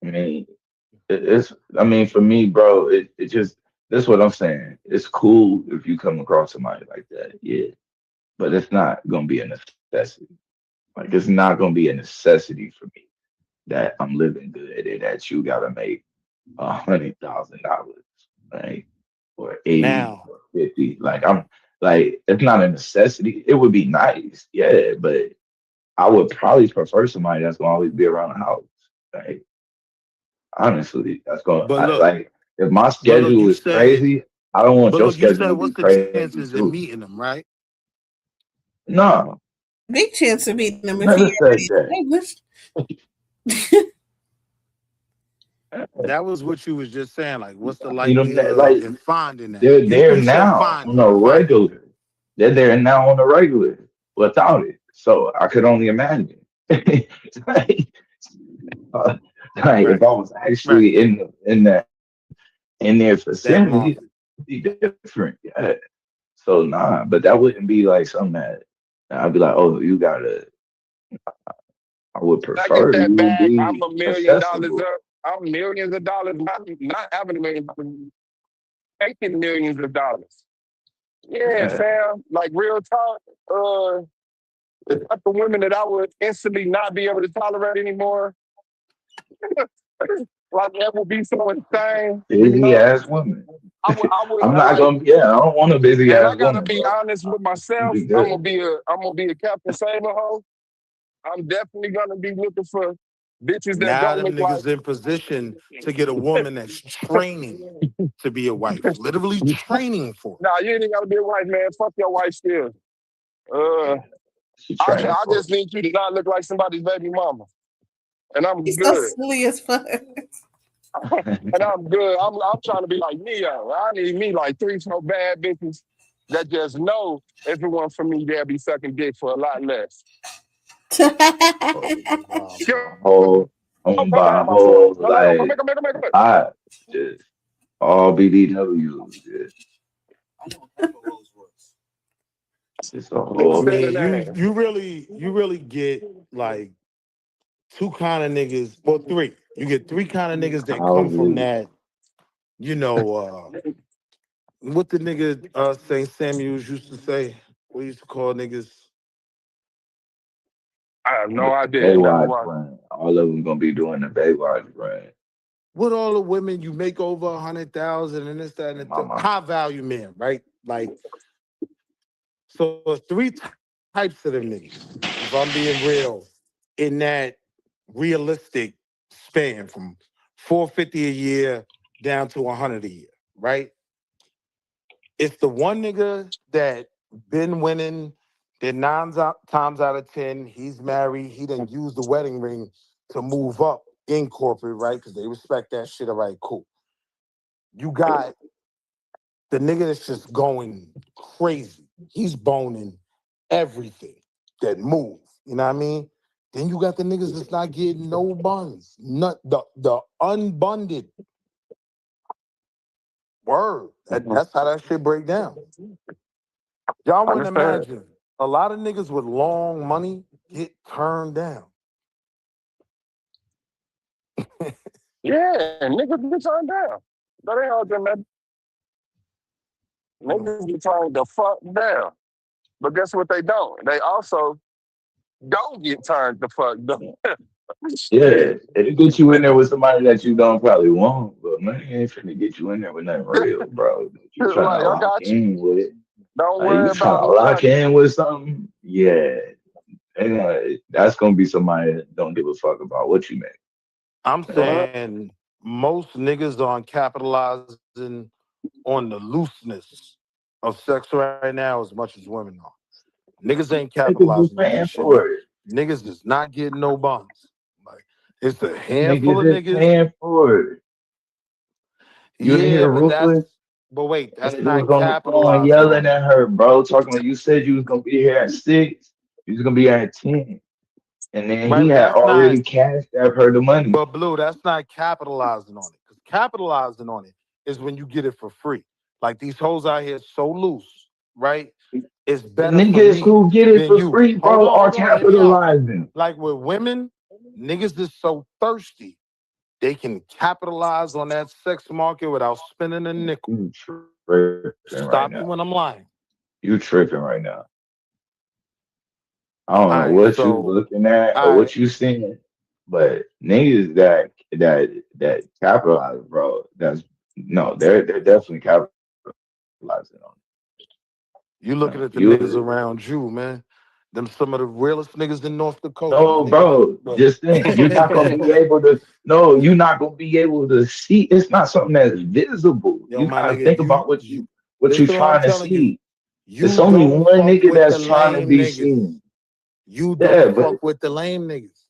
I mean, it's. I mean, for me, bro, it just. That's what I'm saying. It's cool if you come across somebody like that, yeah, but it's not gonna be a necessity. Like, it's not gonna be a necessity for me that I'm living good and that you gotta make $100,000, right? Or 80 Now, or 50. Like I'm like it's not a necessity. It would be nice, yeah, but I would probably prefer somebody that's gonna always be around the house. Right? Honestly, but look, like if my but look, schedule you is said, crazy, I don't want but your look, you schedule said, to be what's the crazy chances in too. meeting them, right? No, Big chance of meeting them if never he said that. already That was what you was just saying. Like, what's the You know that likelihood like in finding that? they're there You said now on a finding. regular. They're there now on a regular without it. So I could only imagine. like, uh, like if Right, I was right. actually in their That vicinity, market. it'd be different. Yeah. So nah, but that wouldn't be like something that I'd be like, oh, you gotta. I would I get prefer that you bag. I'm be $1 million accessible. up. I'm millions of dollars, not having $1 million. making millions of dollars. Yeah, Yeah. fam. Like real talk. The type of women that I would instantly not be able to tolerate anymore. Like that would be so insane. You Busy know, ass woman. I would I'm not like, gonna. Yeah, I don't want a busy and ass I gotta woman, be bro. honest with You myself. be good. I'm gonna be a Captain Saber hoe. I'm definitely gonna be looking for bitches that Now don't them look like. niggas in position to get a woman that's training to be a wife, literally training for it. Nah, you ain't gotta be a wife, man. Fuck your wife still. Uh, She training I for just need you to not look like somebody's baby mama, and I'm He's so good. silly as fuck. it. And I'm good. I'm trying to be like Neo. I need me like 3, 4 bad bitches that just know if it wasn't for me, they'll be sucking dick for a lot less. Go, whole on go by down, my son. whole No. like Make a. I just all BDWs. It's a I whole. mean, you really get like two kind of niggas, well, three. You get three kind of niggas that come from that, you know, what the nigga St. Samuels used to say. We used to call niggas. I have no The idea. Never Baywatch watched. brand. All of them gonna be doing the Baywatch brand. What all the women you make over 100,000 and this, that, and the Mama. high value men, right? Like, so it's three types of them niggas. If I'm being real, in that realistic span from 450 a year down to 100 a year, right? It's the one nigga that been winning, that times out of 10, he's married, he done used the wedding ring to move up in corporate, right? Because they respect that shit, all right, cool. You got the nigga that's just going crazy. He's boning everything that move. You know what I mean? Then you got the niggas that's not getting no buns. Not the unbunded. Word. That's how that shit break down. Y'all wouldn't Understand? imagine a lot of niggas with long money get turned down. Yeah, niggas get turned down. That ain't all that matter. Niggas get turned the fuck down. But guess what they don't? They also don't get turned the fuck down. Yeah, it'll get you in there with somebody that you don't probably want, but money ain't finna get you in there with nothing real, bro. You trying Right, to I lock got you. in with it. Don't Like, you worry trying about to what lock I. in with something? Yeah. And that's gonna be somebody that don't give a fuck about what you make. I'm Uh-huh. saying most niggas aren't capitalizing on the looseness of sex right now as much as women are. Niggas ain't Niggas be capitalizing on paying that shit. for it. Niggas is not getting no bums. Like, it's a handful Niggas of is niggas. paying for it. You didn't Yeah, hear but Ruthless? wait, that's Nigga not was on the phone capitalizing yelling on it. at her, bro. Talking like you said you was gonna be here at 6. You was gonna be here at 10. And then Right, he but had that's not, already cashed out her the money. but Blue, that's not capitalizing on it. Because capitalizing on it is when you get it for free. Like these hoes out here so loose, right? It's The better for niggas me who get it than for you. free, bro, are Hold on, hear me out. capitalizing. Like with women, niggas is so thirsty, they can capitalize on that sex market without spending a nickel. You tripping right Stop me now. when I'm lying. You tripping right now. I don't All know right, what you so looking at or all right, what you seeing, but niggas that capitalize, bro. That's no, they're definitely capitalizing on you it. looking at the niggas You around you, man. Them some of the realest niggas in North Dakota, my no, nigga. bro. But Just think, you're not gonna be able to. No, you're not gonna be able to see. It's not something that's visible. yo, You my gotta nigga, think about what you're listen to what I'm trying to telling you. see. It's You only don't one fuck nigga with the that's trying to lame be niggas. seen. You Yeah, don't but fuck with the lame niggas.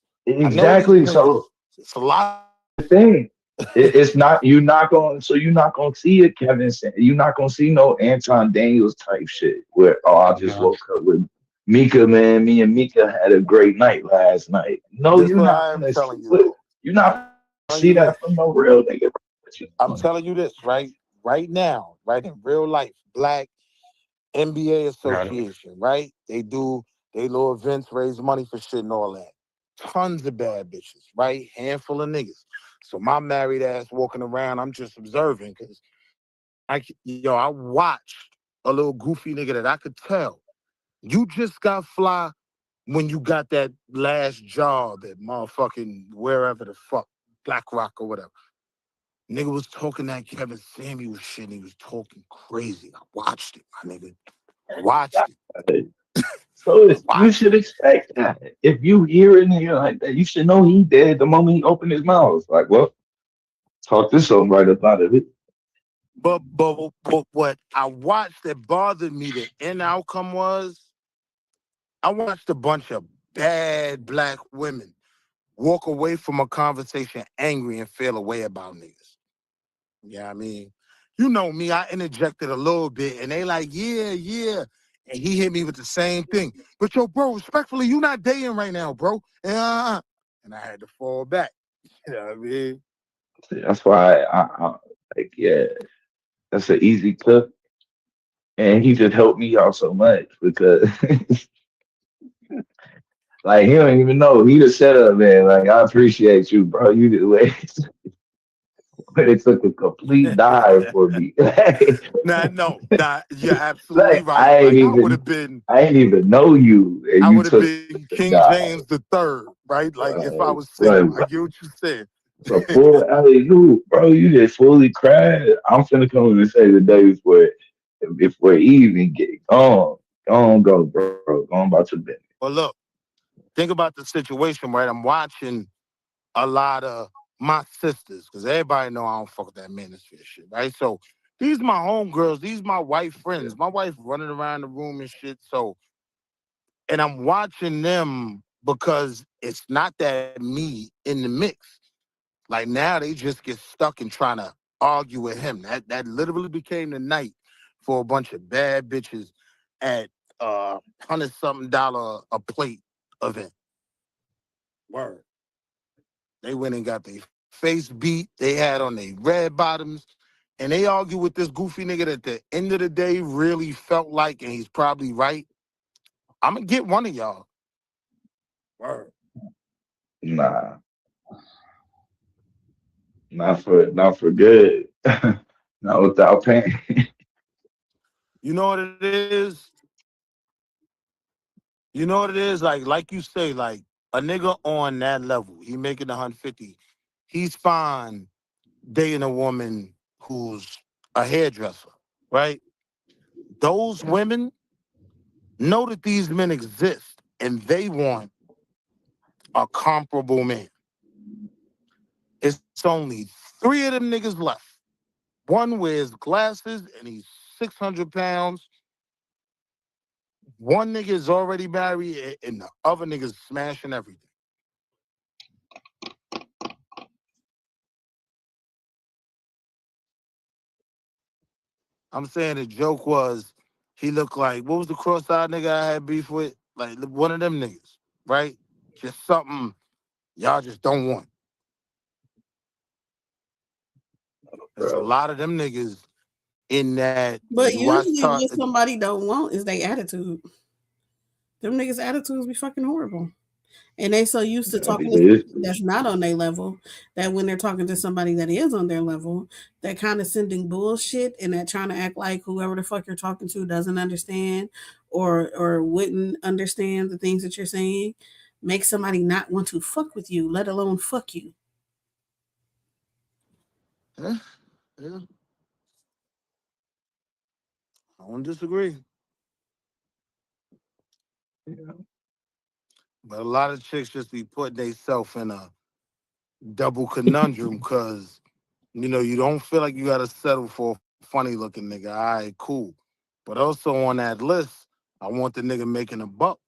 I know these exactly. niggas. So It's a lot. the thing, it's not you're not going. So you're not gonna see a Kevin. You're not gonna see no Anton Daniels type shit where I just No. woke up with Mika. Man, me and Mika had a great night last night. No, This you're what not I am gonna see telling you what though. you're not Telling see you this. that from no real nigga. What you I'm doing? telling you this, right? Right now, right in real life, Black NBA Got it. Association, right? They do they little events, raise money for shit and all that. Tons of bad bitches, right? Handful of niggas. So my married ass walking around, I'm just observing because I watched a little goofy nigga that I could tell. You just got fly when you got that last job at motherfucking wherever the fuck, Black Rock or whatever. Nigga was talking that Kevin Samuel shit and he was talking crazy. I watched it, my nigga. I watched it. So you should expect that. If you hear a nigga like that, you should know he dead the moment he opened his mouth. Like, well, talk this something right up out of it. But what I watched that bothered me, the end outcome was, I watched a bunch of bad black women walk away from a conversation angry and feel a way about niggas. Yeah, I mean, you know me, I interjected a little bit and they like, yeah. And he hit me with the same thing. But yo, bro, respectfully, you not dating right now, bro. And I had to fall back. You know what I mean? That's why I like, yeah, that's an easy clip. And he just helped me out so much because like he don't even know. He just said up, man. Like, I appreciate you, bro. You did way. But it took a complete dive for me. You're absolutely Like, right. Like, I ain't even know you. And I you would have took been the King dive. James the Third, right? Like if I was single. I get what you said. So full alley hoop, bro. You just fully cried. I'm finna come and say the day before even get go, bro. Go on about your business. Well, look, think about the situation, right? I'm watching a lot of my sisters, because everybody know I don't fuck with that manosphere shit, right? So these my homegirls, these my white friends. My wife running around the room and shit. So, and I'm watching them because it's not that me in the mix. Like now they just get stuck in trying to argue with him. That literally became the night for a bunch of bad bitches at $100-something a plate event. Word. They went and got their face beat. They had on their red bottoms. And they argue with this goofy nigga that at the end of the day really felt like, and he's probably right, I'm going to get one of y'all. Word. Nah. Not for good. Not without pain. You know what it is? You know what it is? Like you say, like a nigga on that level, he making 150. He's fine dating a woman who's a hairdresser, right? Those women know that these men exist and they want a comparable man. It's only 3 of them niggas left. One wears glasses and he's 600 pounds. One nigga is already married and the other nigga's smashing everything. I'm saying the joke was he looked like, what was the cross-eyed nigga I had beef with? Like one of them niggas, right? Just something y'all just don't want. There's a lot of them niggas in that. But usually what somebody don't want is their attitude. Them niggas' attitudes be fucking horrible. And they so used to talking to somebody that's not on their level that when they're talking to somebody that is on their level, they're kind of sending bullshit and they're trying to act like whoever the fuck you're talking to doesn't understand or wouldn't understand the things that you're saying. Make somebody not want to fuck with you, let alone fuck you. Yeah. I don't disagree. Yeah. But a lot of chicks just be putting themselves in a double conundrum because, you don't feel like you got to settle for a funny looking nigga. All right, cool. But also on that list, I want the nigga making a buck.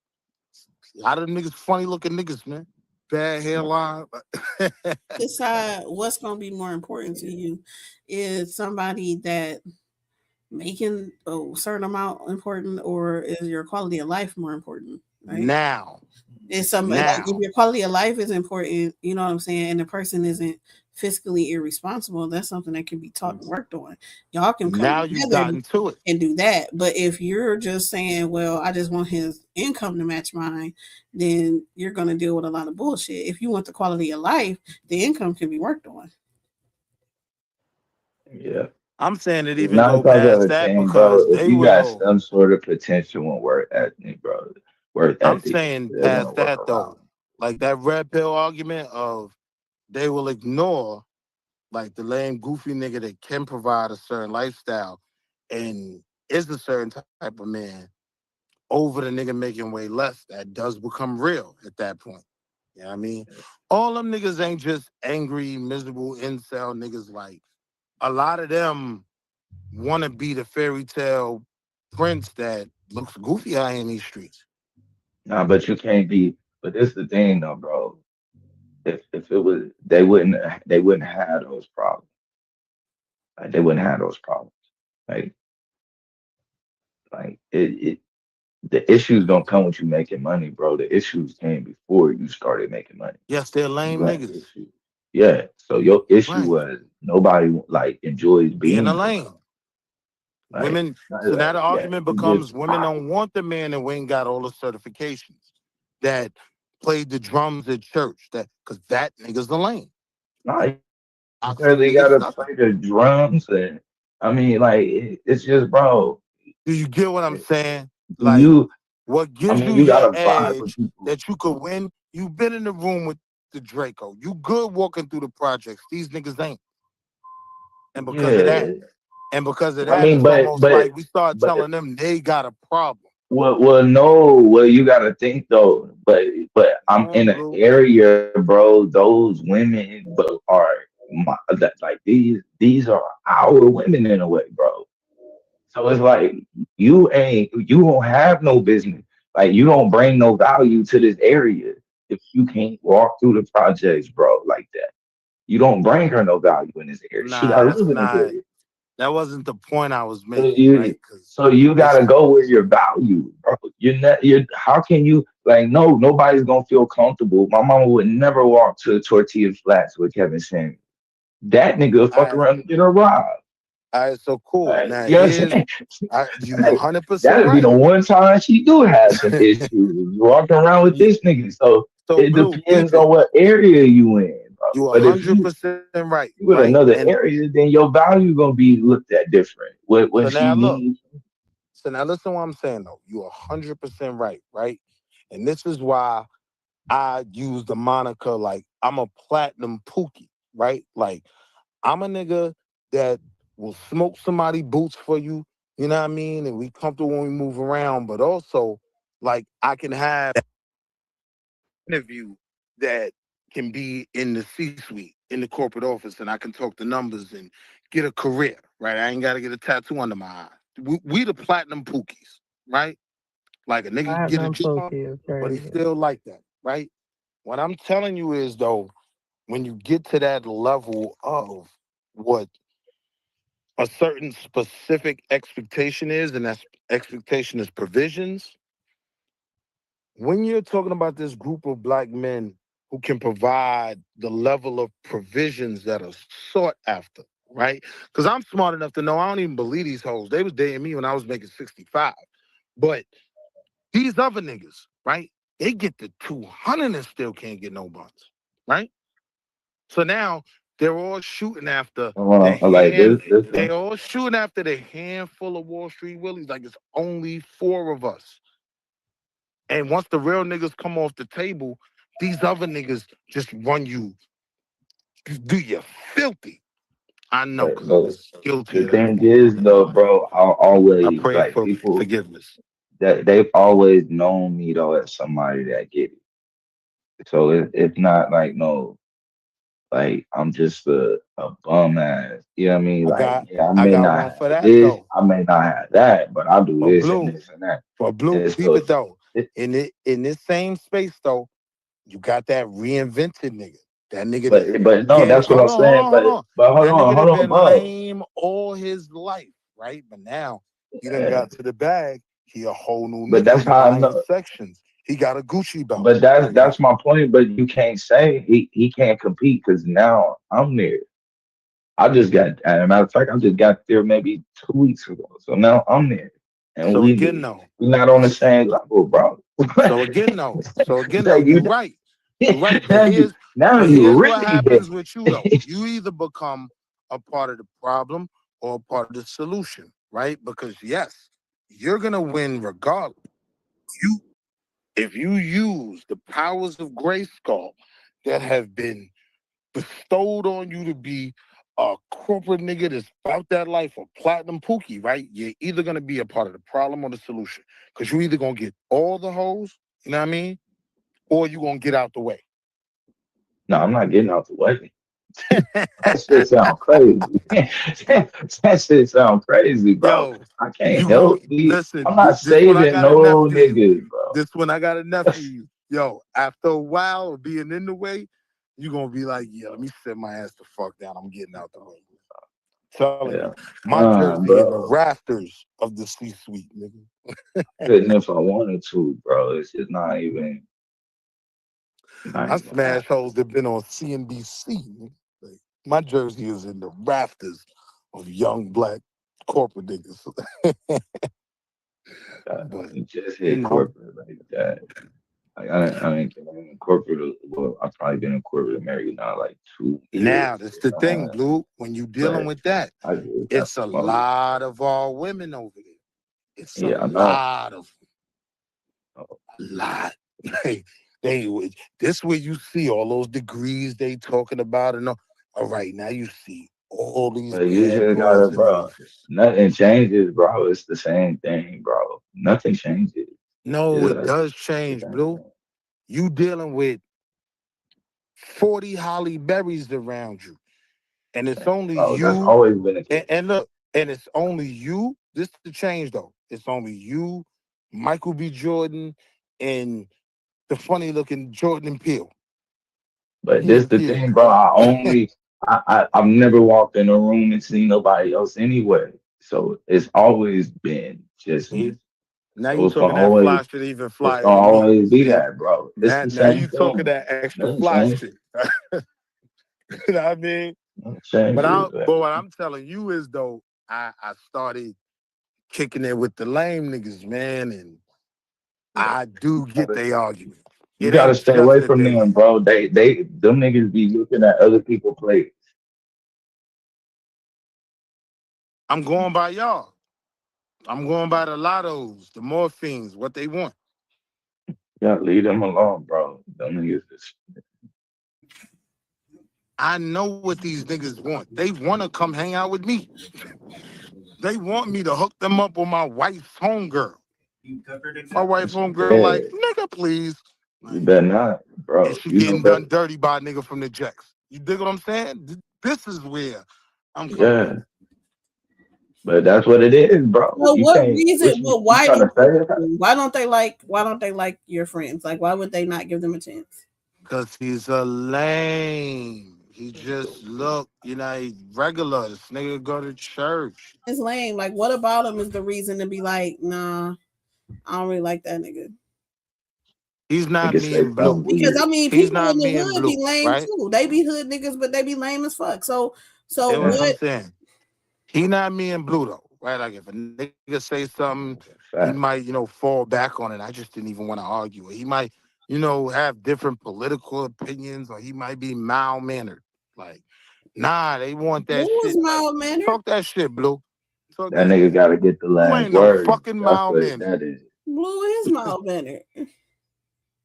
A lot of them niggas funny looking niggas, man. Bad hairline. Decide what's going to be more important to you. Is somebody that making a certain amount important, or is your quality of life more important? Right? Now. It's something like if your quality of life is important, you know what I'm saying, and the person isn't fiscally irresponsible, that's something that can be taught and worked on. Y'all can come now you've gotten to it and do that. But if you're just saying, well, I just want his income to match mine, then you're going to deal with a lot of bullshit. If you want the quality of life, the income can be worked on. Yeah. I'm saying it It's even nine go times out past of that 10, bro. because If they you got will. some sort of potential and work ethic, bro, work I'm ethic, saying they're gonna past work that around. though, like that red pill argument of they will ignore like the lame goofy nigga that can provide a certain lifestyle and is a certain type of man over the nigga making way less. That does become real at that point. You know what I mean? All them niggas ain't just angry, miserable incel niggas. Like a lot of them want to be the fairy tale prince that looks goofy out in these streets. Nah, but you can't be. But this the thing, though, bro. If it was, they wouldn't have those problems. Like, they wouldn't have those problems. Like it the issues don't come with you making money, bro. The issues came before you started making money. Yes, they're You lame got niggas. issue. Yeah. So your issue Right. was nobody like enjoys Being a being lame. around. Like, Women, so now the yeah, argument you becomes just women don't want the man that ain't got all the certifications, that played the drums at church, that because that nigga's the lame. nah, you Toxic really niggas gotta sucking. play the drums and I mean, like it's just, bro. Do you get what I'm saying? Do Like, you? what I gives mean, you you your gotta vibe with edge people. that you could win? You've been in the room with the Draco. You good walking through the projects. These niggas ain't. And because of that, Yeah. I mean, it's almost like we start but telling them they got a problem. well, no. Well, you gotta think though. But Come I'm in on, an Blue. area, bro. Those women, but are that like these are our women in a way, bro. So it's like you don't have no business. Like you don't bring no value to this area if you can't walk through the projects, bro, like that. You don't bring her no value in this area. She Nah, gotta that's live in this not. area. That wasn't the point I was So making, you right? Because so you it's gotta go where your value, bro. You're not you're how can you like no, nobody's gonna feel comfortable. My mama would never walk to Tortilla Flats with Kevin Samuels. That nigga would all fuck right. around and get her robbed. All right, so cool. Like, Now you know what I'm here's saying? you Like, 100% that'd be the right. one time she do have some issues. You walking around with You, this nigga. So so it Blue, depends peep on it. what area you in, bro. You But if you 100% right, with right? another And area, then your value gonna be looked at different. so What she now look. needs. So now listen what I'm saying though. You 100% right, right? And this is why I use the moniker like I'm a platinum pookie, right? Like I'm a nigga that will smoke somebody boots for you, you know what I mean? And we comfortable when we move around, but also like I can have an interview that can be in the C-suite, in the corporate office, and I can talk the numbers and get a career, right? I ain't got to get a tattoo under my eye. We the platinum pookies, right? Like a nigga can get a Platinum job, Pookie is but he crazy. still like that, right? What I'm telling you is though, when you get to that level of what a certain specific expectation is, and that expectation is provisions, when you're talking about this group of black men who can provide the level of provisions that are sought after, right? Because I'm smart enough to know I don't even believe these hoes. They was dating me when I was making 65. But these other niggas, right? They get to 200 and still can't get no buns, right? So now they're all shooting after the Like hand. this They all shooting after the handful of Wall Street Willies. Like it's only 4 of us. And once the real niggas come off the table, these other niggas just run you, do you filthy. I know because I but was guilty the of that thing before. is though, bro, I'll I always pray like for people forgiveness. that they've always known me though as somebody that get it. So it's not like no, like I'm just a bum ass. You know what I mean? Like, yeah, I I may got not one for have that this, though. I may not have that, but I'll do For this and blue, this and that. for blue, And peep so it though. In this same space though, you got that reinvented nigga. That nigga that but no, again, that's what I'm saying. But That nigga hold that on, been bro. lame all his life, right? But now he done Yeah. got to the bag. He a whole new But nigga. that's He how I buying know. sections. He got a Gucci belt. But Like that's my point. But you can't say he can't compete because now I'm there. I just got, as a matter of fact, I just got there maybe 2 weeks ago. So now I'm there, and so again, though. we not on the same level, bro. So again, though. Like You you, right. You right. now But you here's what really there. happens with you though. You either become a part of the problem or a part of the solution, right? Because yes, you're gonna win regardless. You, if you use the powers of Grayskull that have been bestowed on you to be a corporate nigga that's about that life or platinum pookie, right? You're either gonna be a part of the problem or the solution. Because you're either gonna get all the hoes, you know what I mean? Or you're gonna get out the way. No, I'm not getting out the way. That shit sound crazy. That shit sound crazy, bro. Yo, I can't you help going me. listen, I'm not this one I saving got a no nephew. niggas, bro. This one I got a nephew. Yo, after a while of being in the way, you're gonna be like, yeah, let me sit my ass the fuck down. I'm getting out the way. Telling Yeah. you, my jersey in the Bro. rafters of the C-suite, nigga. Couldn't if I wanted to, bro. It's just not even I happening. smash hoes that been on CNBC. Nigga. Like, my jersey is in the rafters of young black corporate niggas. But You just you hit know, corporate like that. Like I ain't been in corporate. Well, I've probably been in corporate America now like 2 years. now that's the thing, Blue. When you dealing But with that, I just got it's a smoked. lot of our women over there. It's a Yeah, I know. lot of Oh, a lot. This where you see all those degrees they talking about and all right, now you see all these but you bad just gotta, broads in the bro. office. Nothing changes, bro. It's the same thing, bro. Nothing changes. No, It's it like does the change, same Blue. thing. You dealing with 40 Holly Berries around you. And it's only Bro, that's you. always been the case. And look, and it's only you. This is the change though. It's only you, Michael B. Jordan, and the funny looking Jordan and Peele. But this the Yeah. thing, bro. I've never walked in a room and seen nobody else anyway. So it's always been just me. Now So you it's gonna talking that fly always shit even it's flyer gonna than me. always be See? that, bro. It's the Now you same talking thing. that extra Nothing fly changes. shit. You know what I mean? Nothing But changes, but what I'm telling you is though, I started kicking it with the lame niggas, man, and I do get they argument. You It gotta ain't stay just away that from they're them, lame. bro. Them niggas be looking at other people plates. I'm going by y'all. I'm going by the lottos, the morphines, what they want. You gotta leave them alone, bro. Them niggas is I know what these niggas want. They want to come hang out with me. They want me to hook them up with my wife's homegirl. My wife's homegirl, like, bad. nigga, please. You better not, And bro. she You know getting better. done dirty by a nigga from the Jacks. You dig what I'm saying? This is where I'm coming Yeah. from. But that's what it is, bro. Well, You what can't reason? you Well, why trying do to say it? why don't they like? Why don't they like your friends? Like, why would they not give them a chance? Because he's a lame. He just look, he regular. This nigga go to church. It's lame. Like, what about him is the reason to be like, nah, I don't really like that nigga. He's not Niggas me say and something Blue. Because I weird. mean, He's people not in the me and hood be Blue, lame right? too. They be hood niggas, but they be lame as fuck. So That's what I'm what? saying. He not me and Blue though, right? Like if a nigga say something, he Fact. might, fall back on it. I just didn't even want to argue it. He might, have different political opinions, or he might be mild mannered. Like, nah, they want that Blue is shit. Like, mild mannered. talk that shit, Blue. Talk That that nigga shit. gotta get the You last ain't no word. fucking That's mild what mannered. that is. Blue is mild mannered.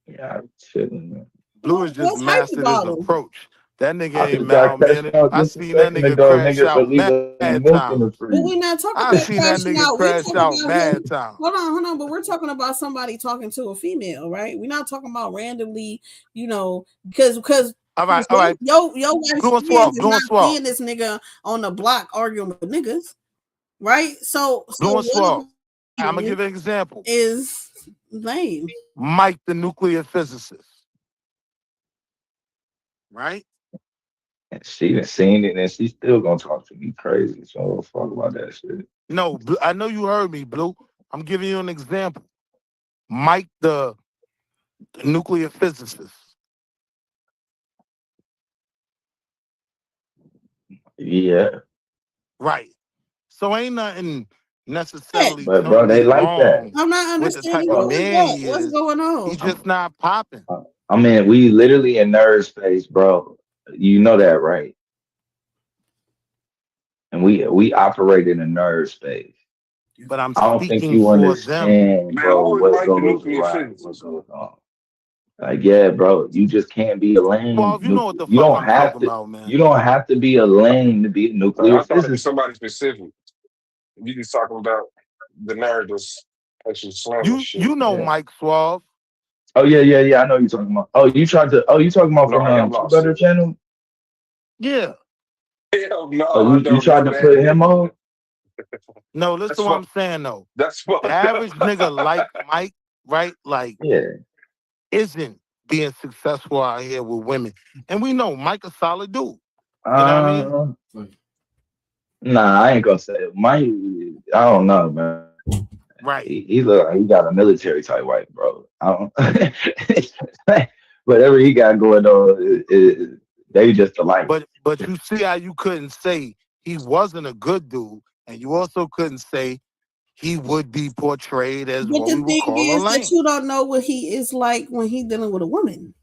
Yeah, I'm chilling, man. Blue is just What's hype mastered his about him? approach. That nigga I ain't just got mild crashed mannered. out I just a seen that second nigga ago, crash nigga, for out leaving mad milk in the times. But freezer. we're not talking I about seen that crashing nigga out. We're crash talking out about mad him. times. Hold on. But we're talking about somebody talking to a female, right? We're not talking about randomly, because All right. Your wife's Blue and friends is Blue not and Swell. seeing this nigga on the block arguing with niggas, right? So Blue and Swell. I'm gonna one give an example. is lame. Mike, the nuclear physicist, right? And she done seen it and she still gonna talk to me crazy. So fuck about that shit. No, I know you heard me, Blue. I'm giving you an example. Mike, the nuclear physicist, Yeah. right? So ain't nothing necessarily But bro, they totally like that. wrong I'm not with the type understanding of what was man that. he What's is. going on? He's just not popping. I mean, we literally in nerd space, bro. You know that, right? and we operate in a nerd space. But I'm I don't think speaking you for them. understand, Man, bro, who is what Mike the goes nuclear around, what physicist? goes on. Like, yeah, bro, you just can't be a lame. Well, you know what the You fuck don't I'm have talking to. about, man. You don't have to be a lame to be a nuclear I thought it was physicist. somebody specific. You just talking about the nerd that's actually slamming You shit. know Yeah. Mike Suave. Oh yeah. I know you're talking about. Oh, you tried to. Oh, you talking about No, from I am Two lost Better too. channel? Yeah. Hell no, Oh, I you don't tried know to that put him nigga. on? No, listen That's to what fuck. I'm saying though. That's The fucked average nigga like up. Mike, right? Like, Yeah. isn't being successful out here with women. And we know Mike a solid dude. You know what I mean? Uh, nah, I ain't gonna say it. Mike. I don't know, man. Right. He look like he got a military type wife, bro. I don't. Whatever he got going on, they just alike. But you see how you couldn't say he wasn't a good dude, and you also couldn't say he would be portrayed as But what we the would thing call a is that lame. you don't know what he is like when he dealing with a woman.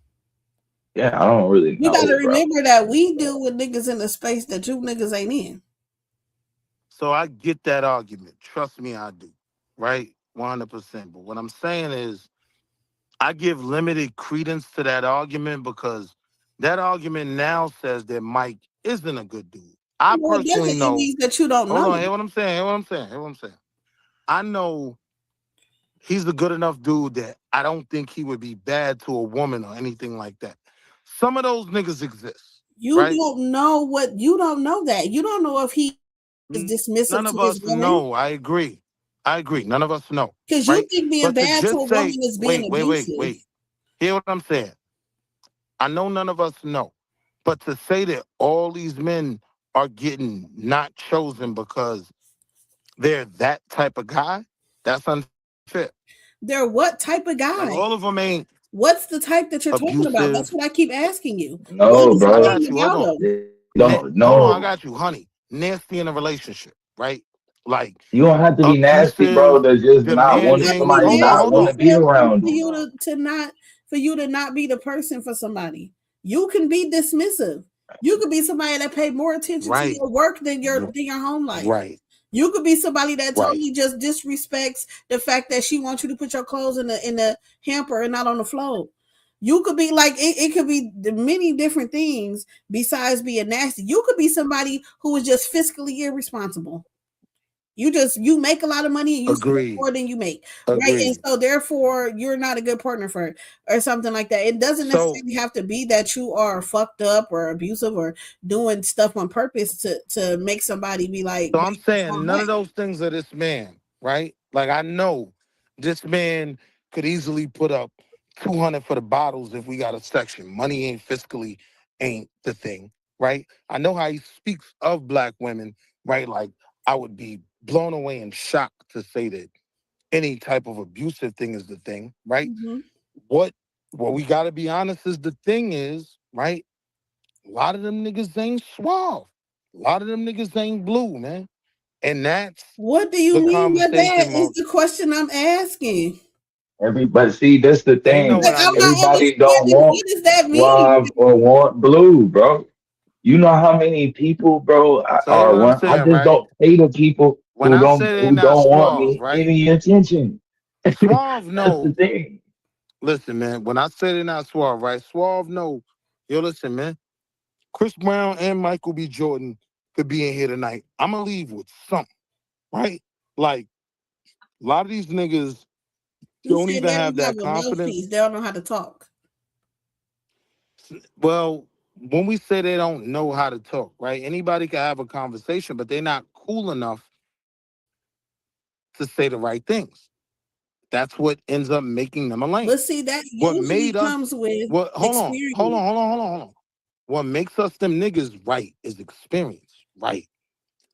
Yeah, I don't really You gotta know, bro. remember that we deal with niggas in a space that you niggas ain't in. So I get that argument. Trust me, I do. Right? 100%. But what I'm saying is I give limited credence to that argument because that argument now says that Mike isn't a good dude. I Well, it personally doesn't. It know. means that you don't Hold know. on, hear what I'm saying. Hear what I'm saying. Hear what I'm saying. I know he's a good enough dude that I don't think he would be bad to a woman or anything like that. Some of those niggas exist, You right? don't know what you don't know that. You don't know if he is dismissive None to of his us woman. know. I agree. None of us know, Because you right? think being But to bad to a just say, woman is being abusive. Hear what I'm saying. I know none of us know. But to say that all these men are getting not chosen because they're that type of guy, that's unfair. They're what type of Like guy? all of them ain't What's the type that you're talking about? That's abusive. what I keep asking you. What No, is I he bro. got getting you. Hold out on. of? They don't Hold on, I know. got you, honey. Nasty in a relationship, right? Like You don't have to be nasty, bro. abusive, To just not You don't want have to demanding. be somebody Hold on, not hold nasty want on. to be around for you. you to not be the person for somebody. You can be dismissive. You could be somebody that pay more attention to Right, your work than your home life. right, You could be somebody that right. totally just disrespects the fact that she wants you to put your clothes in the hamper and not on the floor. You could be like it could be many different things besides being nasty. You could be somebody who is just fiscally irresponsible. You make a lot of money and you spend Agreed. more than you make, right? And Agreed. so therefore you're not a good partner for her or something like that. It doesn't So necessarily have to be that you are fucked up or abusive or doing stuff on purpose to make somebody be like, so wait, I'm what's saying wrong none with of those things are this man, right? Like I know this man could easily put up 200 for the bottles if we got a section. Money ain't fiscally ain't the thing, right? I know how he speaks of black women, right? Like I would be blown away and shocked to say that any type of abusive thing is the thing, right? Mhm. What we gotta be honest is the thing is, right? A lot of them niggas ain't suave. A lot of them niggas ain't blue, man. And that's What do you the mean by that? conversation, Is Mo. the question I'm asking. But see, that's the They know thing. what Like I I'm not mean. Everybody don't understanding want what does that mean? suave or want blue, bro. You know how many people, bro, So hear are what I'm one. I saying, just right? don't pay the people When I say they who not don't want suave, me right? any attention. Suave, That's the no. thing. Listen, man. When I say they not suave, right? Suave, no. Yo, listen, man. Chris Brown and Michael B. Jordan could be in here tonight. I'm gonna leave with something, right? Like a lot of these niggas You don't said even they have don't have that a confidence. mouthpiece. They don't know how to talk. Well, when we say they don't know how to talk, right? Anybody can have a conversation, but they're not cool enough to say the right things. That's what ends up making them a lame. But see, that What usually made us comes with what experience. hold on. What makes us them niggas right is experience, right?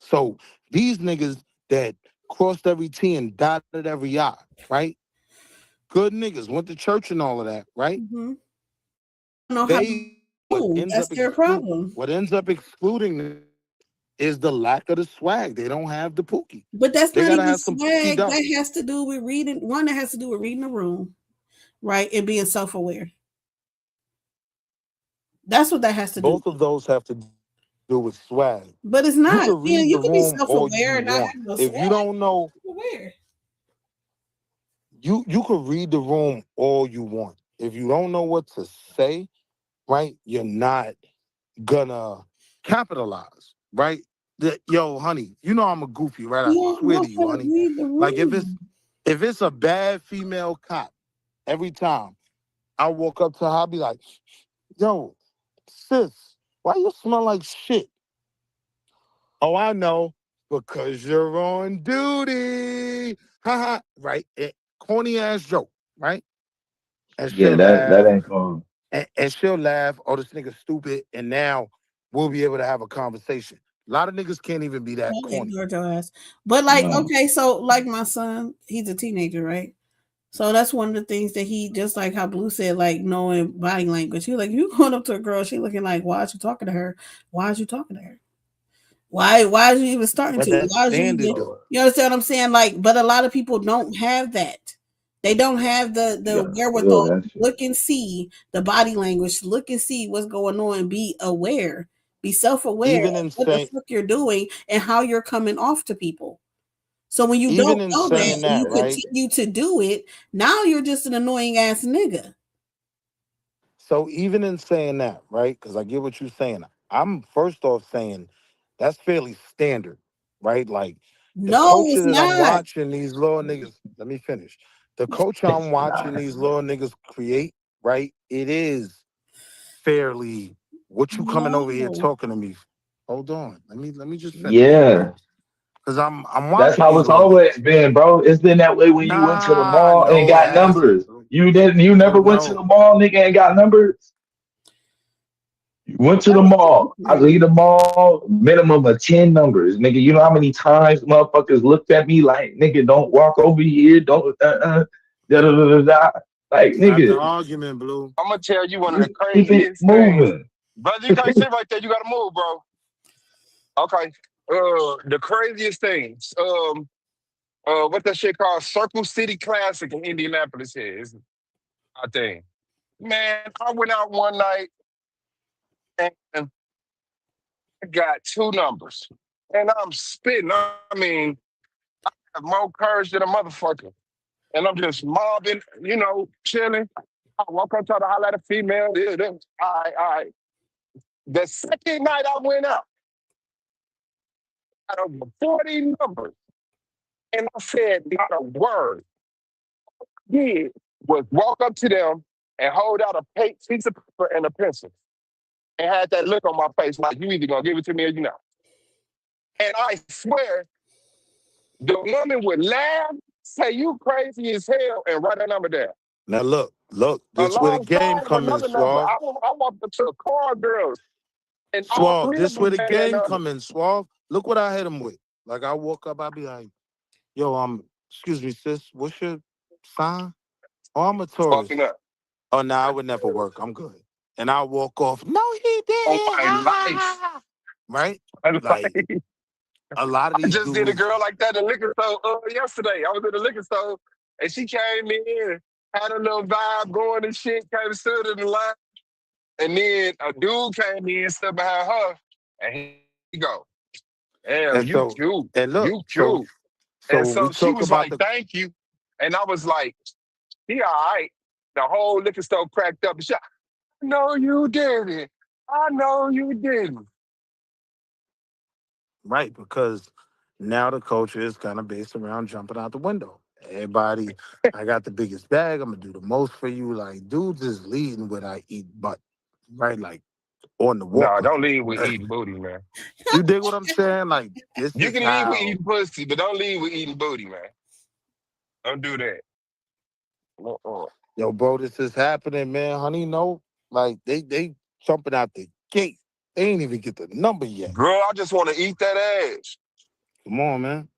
So these niggas that crossed every T and dotted every I, right? Good niggas, went to church and all of that, right? Mm-hmm. Know how to They move. That's their problem. what ends up excluding them is the lack of the swag. They don't have the pookie. But that's They not gotta even have some pookie swag. dough. That has to do with reading. One that has to do with reading the room, right, and being self-aware. That's what that has to do. Both of those have to do with swag. But it's You not. can Yeah, read you the can be room all you self-aware and not want. have no If you swag. don't know, Aware. you can read the room all you want. If you don't know what to say, right, you're not gonna capitalize, right? Yo, honey, you know I'm a goofy, right? I You don't swear know to you, how to honey. read the Like room. if it's a bad female cop, every time I walk up to her, I'll be like, yo, sis, why you smell like shit? Oh, I know, because you're on duty. Haha. Right? Corny ass joke, right? And Yeah, she'll that laugh. ain't going. And she'll laugh, oh, this nigga's stupid. And now we'll be able to have a conversation. A lot of niggas can't even be that Don't corny. ignore your ass. But like, No. okay, so like my son, he's a teenager, right? So that's one of the things that he, just like how Blue said, like knowing body language. He was like, you going up to a girl, she looking like, why is you talking to her? Why is you talking to her? Why is you even starting But to? that's Why is you even, standard though. you understand what I'm saying? Like, but a lot of people don't have that. They don't have the You gotta feel wherewithal to that shit. look and see the body language, look and see what's going on, and be aware, be self-aware Even of in what the saying fuck you're doing and how you're coming off to people. So when you even don't in know that saying and you that, right? continue to do it, now you're just an annoying ass nigga. So even in saying that, right? Because I get what you're saying. I'm first off saying that's fairly standard, right? Like the No, culture it's that I'm not. watching these little niggas, let me finish. The culture I'm watching these little niggas create, right? It is fairly what you coming over here No. talking to me. Hold on. Let me just finish. Yeah, Cause I'm that's watching how these it's little always niggas. been, bro. It's been that way when you went to the Nah, mall and no, it got hasn't, numbers. bro. You Bro, never went to the no. mall, nigga, and got numbers. You went to the That is mall. I leave the mall, minimum of 10 numbers. Nigga, you know how many times motherfuckers looked at me like, nigga, don't walk over here, don't da da da da da. Like, It's not the nigga, argument, Blue. I'm gonna tell you one of the just keep it craziest things, moving. brother. You can't sit right there. You gotta move, bro. Okay. The craziest things. What that shit called? Circle City Classic in Indianapolis here is, I think. Man, I went out one night and I got two numbers, and I'm spitting. I mean, I have more courage than a motherfucker, and I'm just mobbing, chilling. I walk up to the holler at a female. Yeah, all right, all right. The second night I went out, I had over 40 numbers, and I said not a word. Did was walk up to them and hold out a piece of paper and a pencil, and had that look on my face like you either gonna give it to me or you not. And I swear, the woman would laugh, say you crazy as hell, and write her number down. Now look, this where the game Alongside of come in, another number, Suave. I walked up to the car girls, and all Suave, three of this them where the had that game number. come in, Suave. Look what I hit him with. Like I walk up, I be like, yo, excuse me, sis, what's your sign? Oh, I'm a Taurus. Fucking up. Oh, no, I would never work. I'm good. And I walk off. No, he On didn't. my life. Right? I was Like like, a lot of I these just did a dudes. girl like that in the liquor store yesterday. I was in the liquor store and she came in, had a little vibe going and shit, came and stood in the line. And then a dude came in, stood behind her, and he go, damn, And you so, cute. and look, You so cute. so And when we so she talk was about like, the thank you. And I was like, he all right. The whole liquor store cracked up and shit. I know you didn't. I know you didn't. right, because now the culture is kind of based around jumping out the window. Everybody, I got the biggest bag. I'm gonna do the most for you. Like dudes is leading what I eat, but right, like on the walk No, of don't leave with it. eating booty, man. You dig what I'm saying? Like this You is can leave with how. eating pussy, but don't leave with eating booty, man. Don't do that. Uh-uh. Yo, bro, this is happening, man. Honey, no, like they jumping out the gate. They ain't even get the number yet. Girl, I just want to eat that ass. Come on, man.